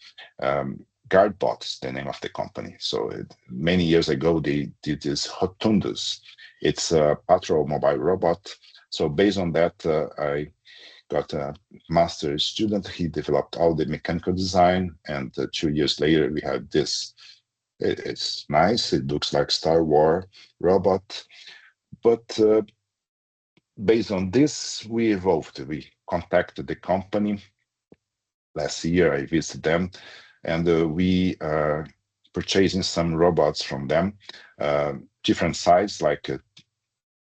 Guardbot is the name of the company. So many years ago, they did this Rotundus. It's a patrol mobile robot. So based on that, I got a master student. He developed all the mechanical design, and 2 years later, we have this. It's nice. It looks like Star Wars robot, but based on this, we evolved. We contacted the company. Last year, I visited them, and we are purchasing some robots from them, different sizes, like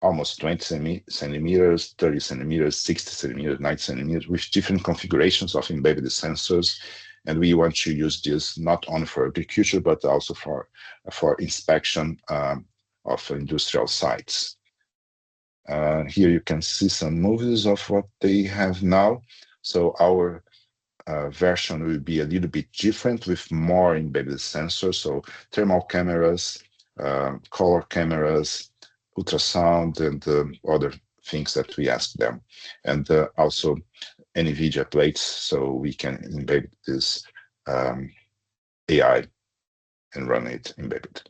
almost 20 centimeters, 30 centimeters, 60 centimeters, 90 centimeters, with different configurations of embedded sensors. And we want to use this not only for agriculture, but also for inspection of industrial sites. Here you can see some movies of what they have now. So our version will be a little bit different with more embedded sensors. So thermal cameras, color cameras, ultrasound, and other things that we ask them. And also NVIDIA plates, so we can embed this AI and run it embedded.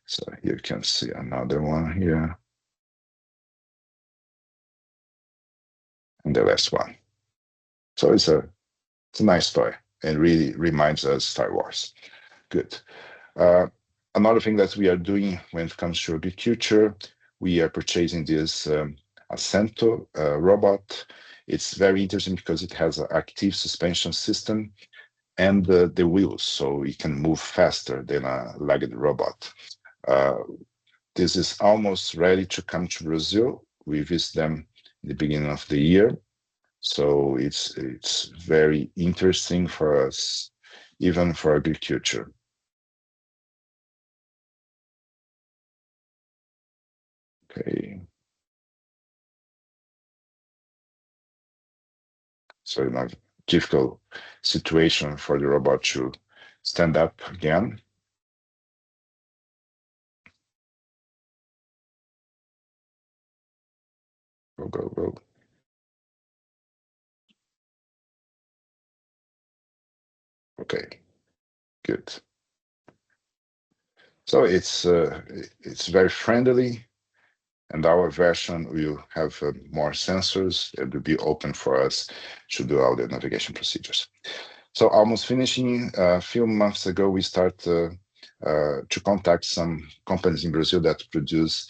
So here you can see another one here. And the last one. So it's a nice toy and really reminds us Star Wars. Good. Another thing that we are doing when it comes to agriculture, we are purchasing this Acento robot. It's very interesting because it has an active suspension system and the wheels, so it can move faster than a legged robot. This is almost ready to come to Brazil. We visit them in the beginning of the year. So it's very interesting for us, even for agriculture. Okay. So in a difficult situation for the robot to stand up again. Go, go, go. Okay, good. So it's very friendly, and our version will have more sensors. It will be open for us to do all the navigation procedures. So almost finishing, a few months ago, we started to contact some companies in Brazil that produce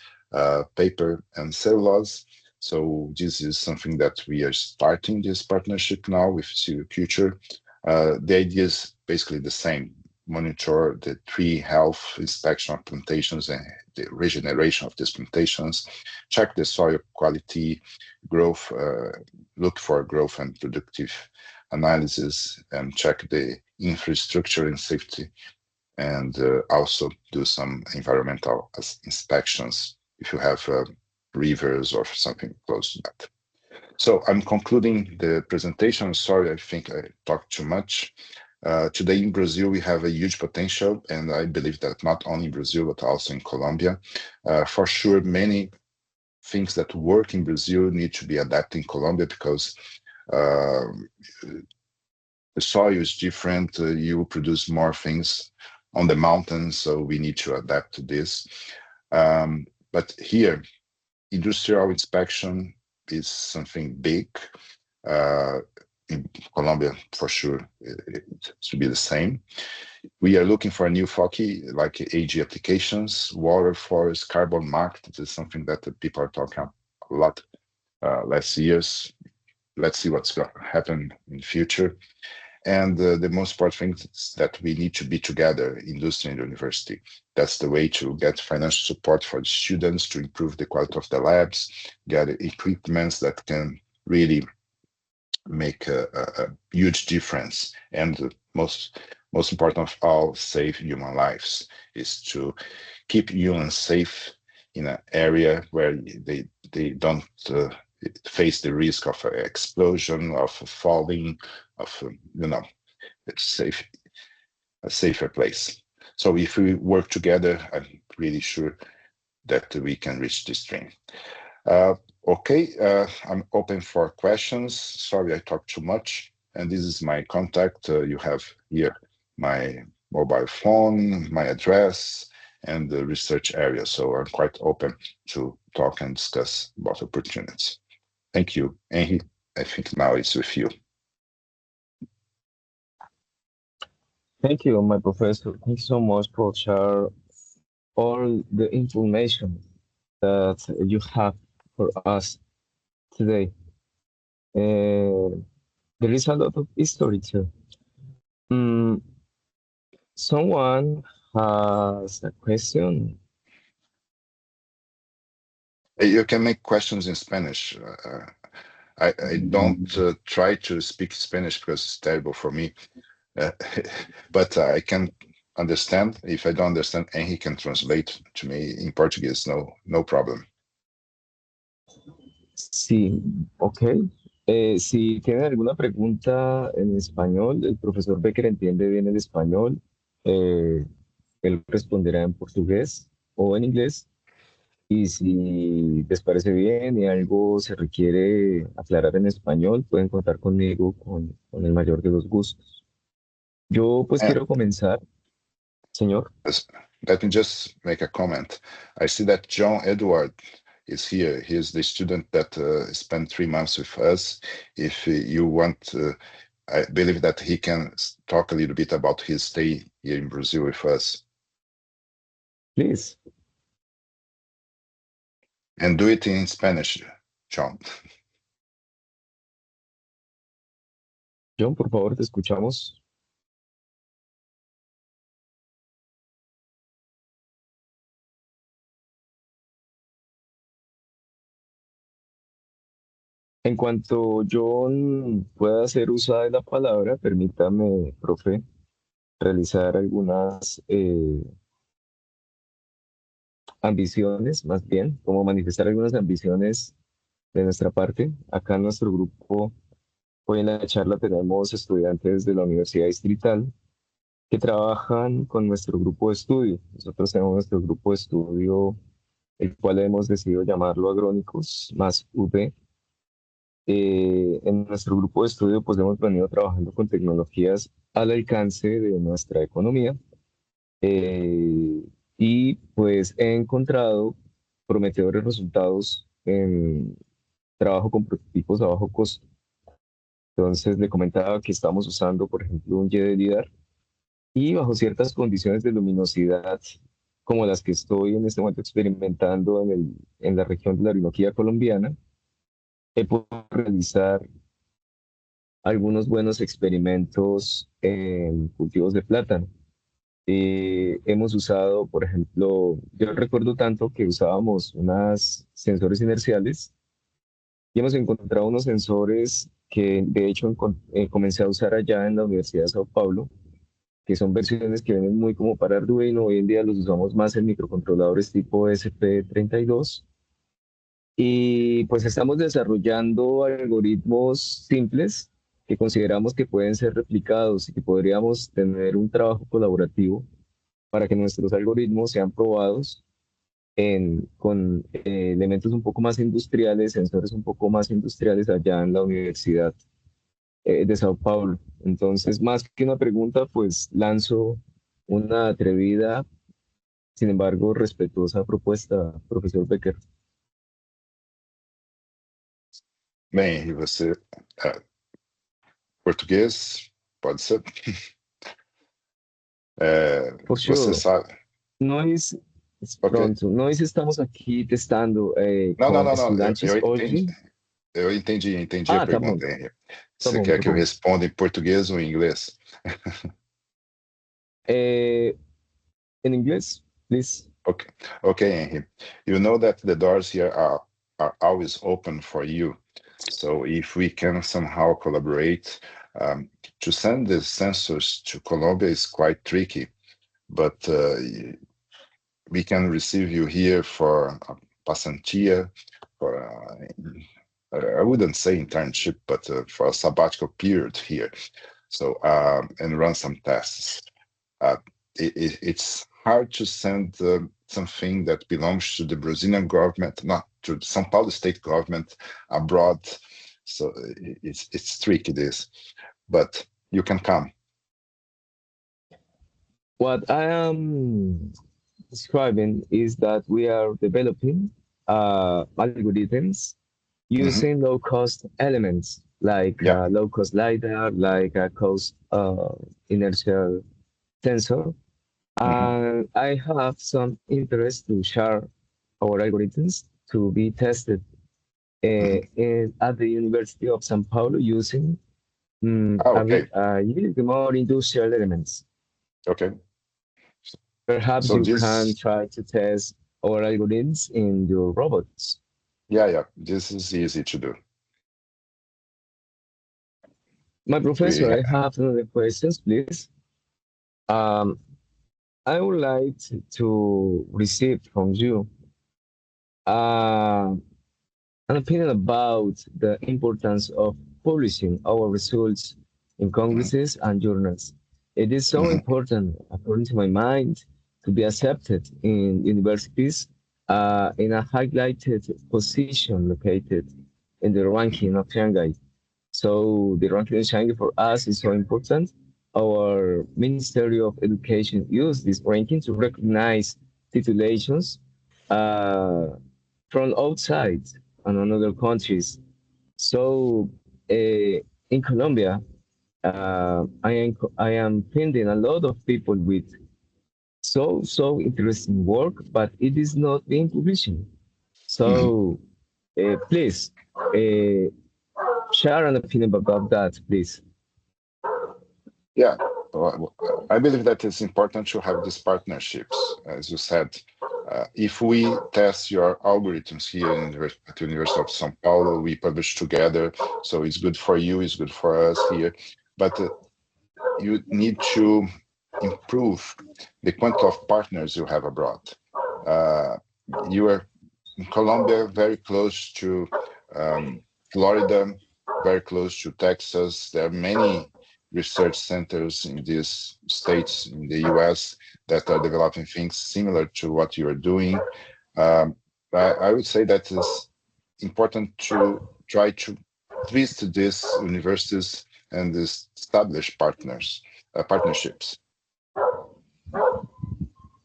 paper and cellulose. So this is something that we are starting this partnership now with Future. The idea is basically the same: monitor the tree health, inspection of plantations and the regeneration of these plantations, check the soil quality, growth, look for growth and productive analysis, and check the infrastructure and safety, and also do some environmental inspections if you have rivers or something close to that. So I'm concluding the presentation. Sorry, I think I talked too much. Today in Brazil, we have a huge potential, and I believe that not only in Brazil, but also in Colombia. For sure, many things that work in Brazil need to be adapted in Colombia because the soil is different. You produce more things on the mountains, so we need to adapt to this. But here, industrial inspection is something big. In Colombia, for sure, it should be the same. We are looking for a new FOCI, like AG applications, water, forest, carbon market. This is something that the people are talking a lot last years. Let's see what's going to happen in the future. And the most important thing is that we need to be together, industry and university. That's the way to get financial support for the students, to improve the quality of the labs, get equipments that can really make a huge difference. And the most important of all, save human lives, is to keep humans safe in an area where they don't face the risk of an explosion, of falling, of a safer place. So if we work together, I'm really sure that we can reach this dream. Okay, I'm open for questions. Sorry, I talked too much. And this is my contact. You have here my mobile phone, my address, and the research area. So I'm quite open to talk and discuss about opportunities. Thank you. Henry, I think now it's with you. Thank you, my professor. Thank you so much for sharing all the information that you have for us today. There is a lot of history too. Someone has a question. You can make questions in Spanish. I don't try to speak Spanish because it's terrible for me. But I can understand. If I don't understand, and he can translate to me in Portuguese, no problem. Sí, ok. Si tienen alguna pregunta en español, el profesor Becker entiende bien el español. Él responderá en portugués o en inglés. Y si les parece bien y algo se requiere aclarar en español, pueden contar conmigo con el mayor de los gustos. Yo pues quiero comenzar, señor. Let me just make a comment. I see that John Edward is here. He is the student that spent 3 months with us. If you want, I believe that he can talk a little bit about his stay here in Brazil with us. Please. And do it in Spanish, John. John, por favor, te escuchamos. En cuanto John pueda hacer uso de la palabra, permítame, profe, realizar algunas ambiciones, más bien, como manifestar algunas ambiciones de nuestra parte. Acá en nuestro grupo, hoy en la charla tenemos estudiantes de la Universidad Distrital que trabajan con nuestro grupo de estudio. Nosotros tenemos nuestro grupo de estudio, el cual hemos decidido llamarlo Agrónicos más UD. En nuestro grupo de estudio, pues hemos venido trabajando con tecnologías al alcance de nuestra economía y pues he encontrado prometedores resultados en trabajo con prototipos a bajo costo. Entonces le comentaba que estamos usando, por ejemplo, un Y de LIDAR y bajo ciertas condiciones de luminosidad como las que estoy en este momento experimentando en la región de la Orinoquía colombiana, he podido realizar algunos buenos experimentos en cultivos de plátano. Hemos usado, por ejemplo, yo recuerdo tanto que usábamos unos sensores inerciales y hemos encontrado unos sensores que de hecho comencé a usar allá en la Universidad de Sao Paulo, que son versiones que vienen muy como para Arduino. Hoy en día los usamos más en microcontroladores tipo SP32 Y pues estamos desarrollando algoritmos simples que consideramos que pueden ser replicados y que podríamos tener un trabajo colaborativo para que nuestros algoritmos sean probados con elementos un poco más industriales, sensores un poco más industriales allá en la Universidad de Sao Paulo. Entonces, más que una pregunta, pues lanzo una atrevida, sin embargo, respetuosa propuesta, profesor Becker. Bem, e você, português, pode ser? For Você sure. sabe. Nós, Ok. pronto, nós estamos aqui testando Não, não, com não, não. estudantes hoje. Eu entendi a Ah, tá bom, pergunta, Henry. tá Você bom, quer tá que eu bom. responda em português ou em inglês? In English, please. Okay, okay, Henry. You know that the doors here are always open for you. So if we can somehow collaborate, to send the sensors to Colombia is quite tricky, but we can receive you here for a pasantía, for I wouldn't say internship, but for a sabbatical period here. So and run some tests. It's hard to send something that belongs to the Brazilian government, not to the São Paulo state government, abroad. So it's tricky this, but you can come. What I am describing is that we are developing algorithms Hmm. using low-cost elements like Yeah. low-cost LiDAR, like a cost inertial sensor. Hmm. And I have some interest to share our algorithms to be tested Hmm. at the University of São Paulo using Oh, okay. a little more industrial elements. Okay. Perhaps So you can this, try to test our algorithms in your robots. yeah, this is easy to do. My We, professor, I have another questions, please. Um, I would like to receive from you uh, an opinion about the importance of publishing our results in mhm, congresses and journals. It is so mhm. important, according to my mind, to be accepted in universities in a highlighted position located in the ranking of Shanghai. So the ranking in Shanghai for us is so important. Our Ministry of Education used this ranking to recognize titulations uh, from outside and another countries. So in Colombia, I am finding a lot of people with so interesting work, but it is not being published. Mhm. So please share an opinion about that, please. Yeah, I believe that it's important to have these partnerships, as you said. If we test your algorithms here at the University of São Paulo, we publish together, so it's good for you, it's good for us here. But you need to improve the quantity of partners you have abroad. You are in Colombia, very close to Florida, very close to Texas. There are many research centers in these states in the US that are developing things similar to what you are doing. Um, I would say that it's important to try to visit these universities and establish partnerships.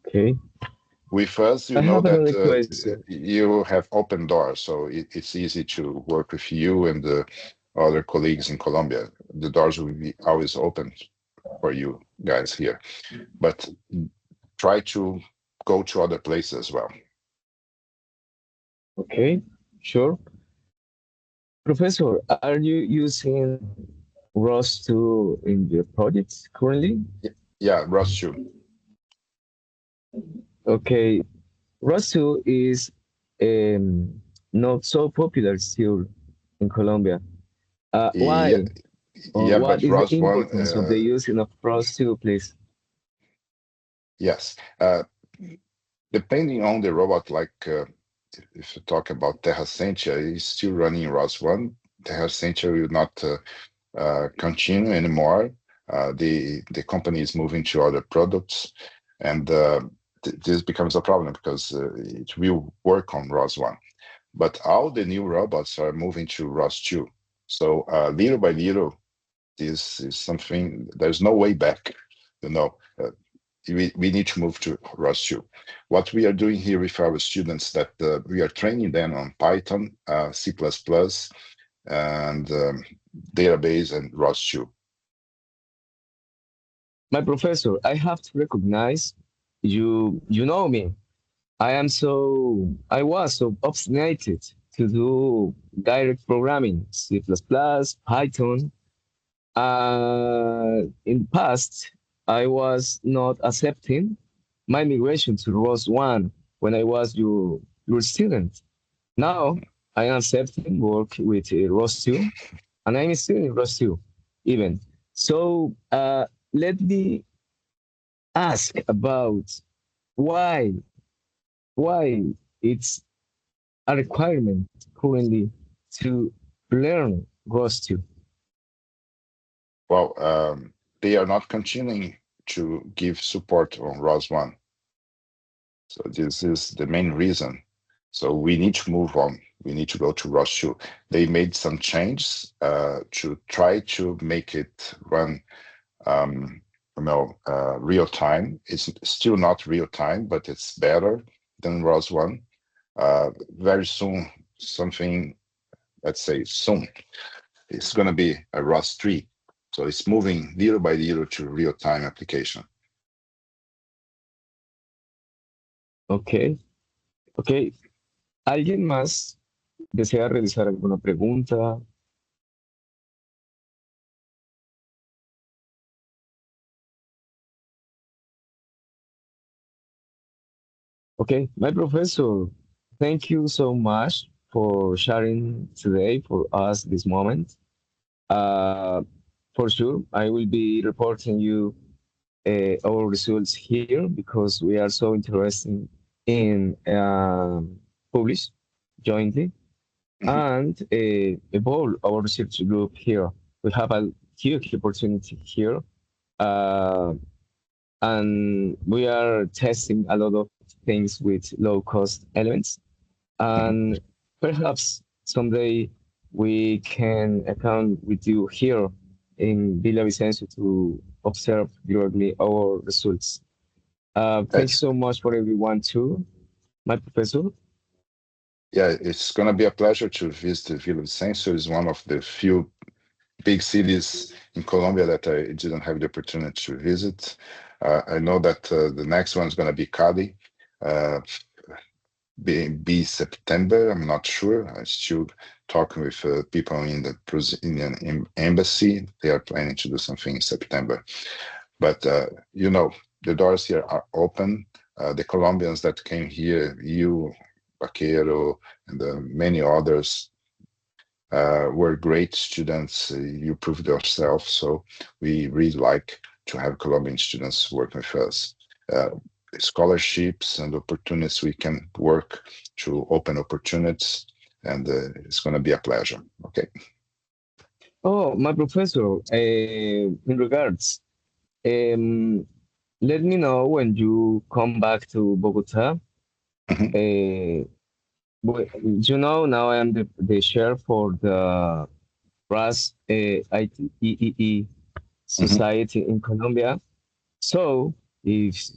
Okay. With us, you I know have that another question. you have open doors, so it's easy to work with you and the other colleagues in Colombia. The doors will be always open for you guys here, but try to go to other places as well. Okay, sure. Professor, are you using ROS2 in your projects currently? Yeah, Ross too. Okay, ROS2 is not so popular still in Colombia. Yeah, Why? Or yeah, what but is the Ross one, importance of the using of ROS2, please? yes. Depending on the robot, like if you talk about Terra Sentia, it's still running ROS 1. Terra Sentia will not continue anymore. The company is moving to other products, and this becomes a problem because it will work on ROS 1. But all the new robots are moving to ROS 2. So little by little, this is something, there's no way back. You know, we need to move to ROS 2. What we are doing here with our students, that we are training them on Python, C++, and database and ROS 2. My professor, I have to recognize you know me. I was so obstinate to do direct programming, C++, Python. In the past, I was not accepting my migration to ROS 1 when I was your student. Now I am accepting work with ROS 2, and I'm still in ROS 2 even. So let me ask about why why it's a requirement currently to learn ROS 2. Well, they are not continuing to give support on ROS 1. So this is the main reason. So we need to move on. We need to go to ROS 2. They made some changes to try to make it run, real time. It's still not real time, but it's better than ROS 1. Very soon, something, let's say soon, it's going to be a ROS 3. So it's moving little by little to real time application. Ok, ok. ¿Alguien más desea realizar alguna pregunta? Okay, my professor, thank you so much for sharing today for us this moment. Uh, for sure, I will be reporting you our results here because we are so interested in publish jointly and evolve our research group here. We have a huge opportunity here, and we are testing a lot of things with low cost elements. And perhaps someday we can account with you here in Villavicencio to observe directly our results. Thank you so much for everyone too, my professor. Yeah, it's going to be a pleasure to visit Villavicencio. It's one of the few big cities in Colombia that I didn't have the opportunity to visit. I know that the next one is going to be Cali, be September. I'm not sure. I'm still talking with people in the Brazilian embassy. They are planning to do something in September. But the doors here are open. The Colombians that came here, you, Vaquero, and many others, were great students. You proved yourself. So we really like to have Colombian students working with us. Scholarships and opportunities, we can work to open opportunities, and it's going to be a pleasure. Okay. Oh, my professor, in regards, um, let me know when you come back to Bogota. Uh, now I am the chair for the RAS IEEE Society in Colombia. So if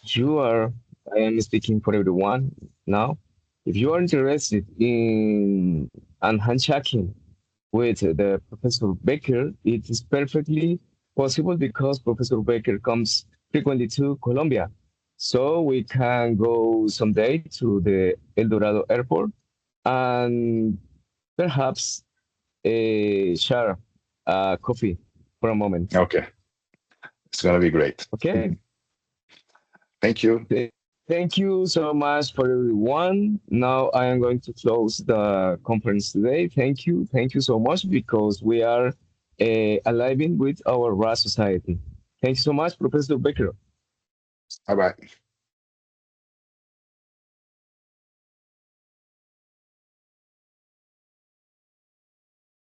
you are, I am speaking for everyone now. If you are interested in and handshaking with the Professor Becker, it is perfectly possible because Professor Becker comes frequently to Colombia. So we can go someday to the El Dorado airport and perhaps share coffee for a moment. Okay. It's going to be great. Okay. Thank you. Thank you so much for everyone. Now I am going to close the conference today. Thank you. Thank you so much because we are alive with our RAS society. Thank you so much, Professor Becker. Bye-bye.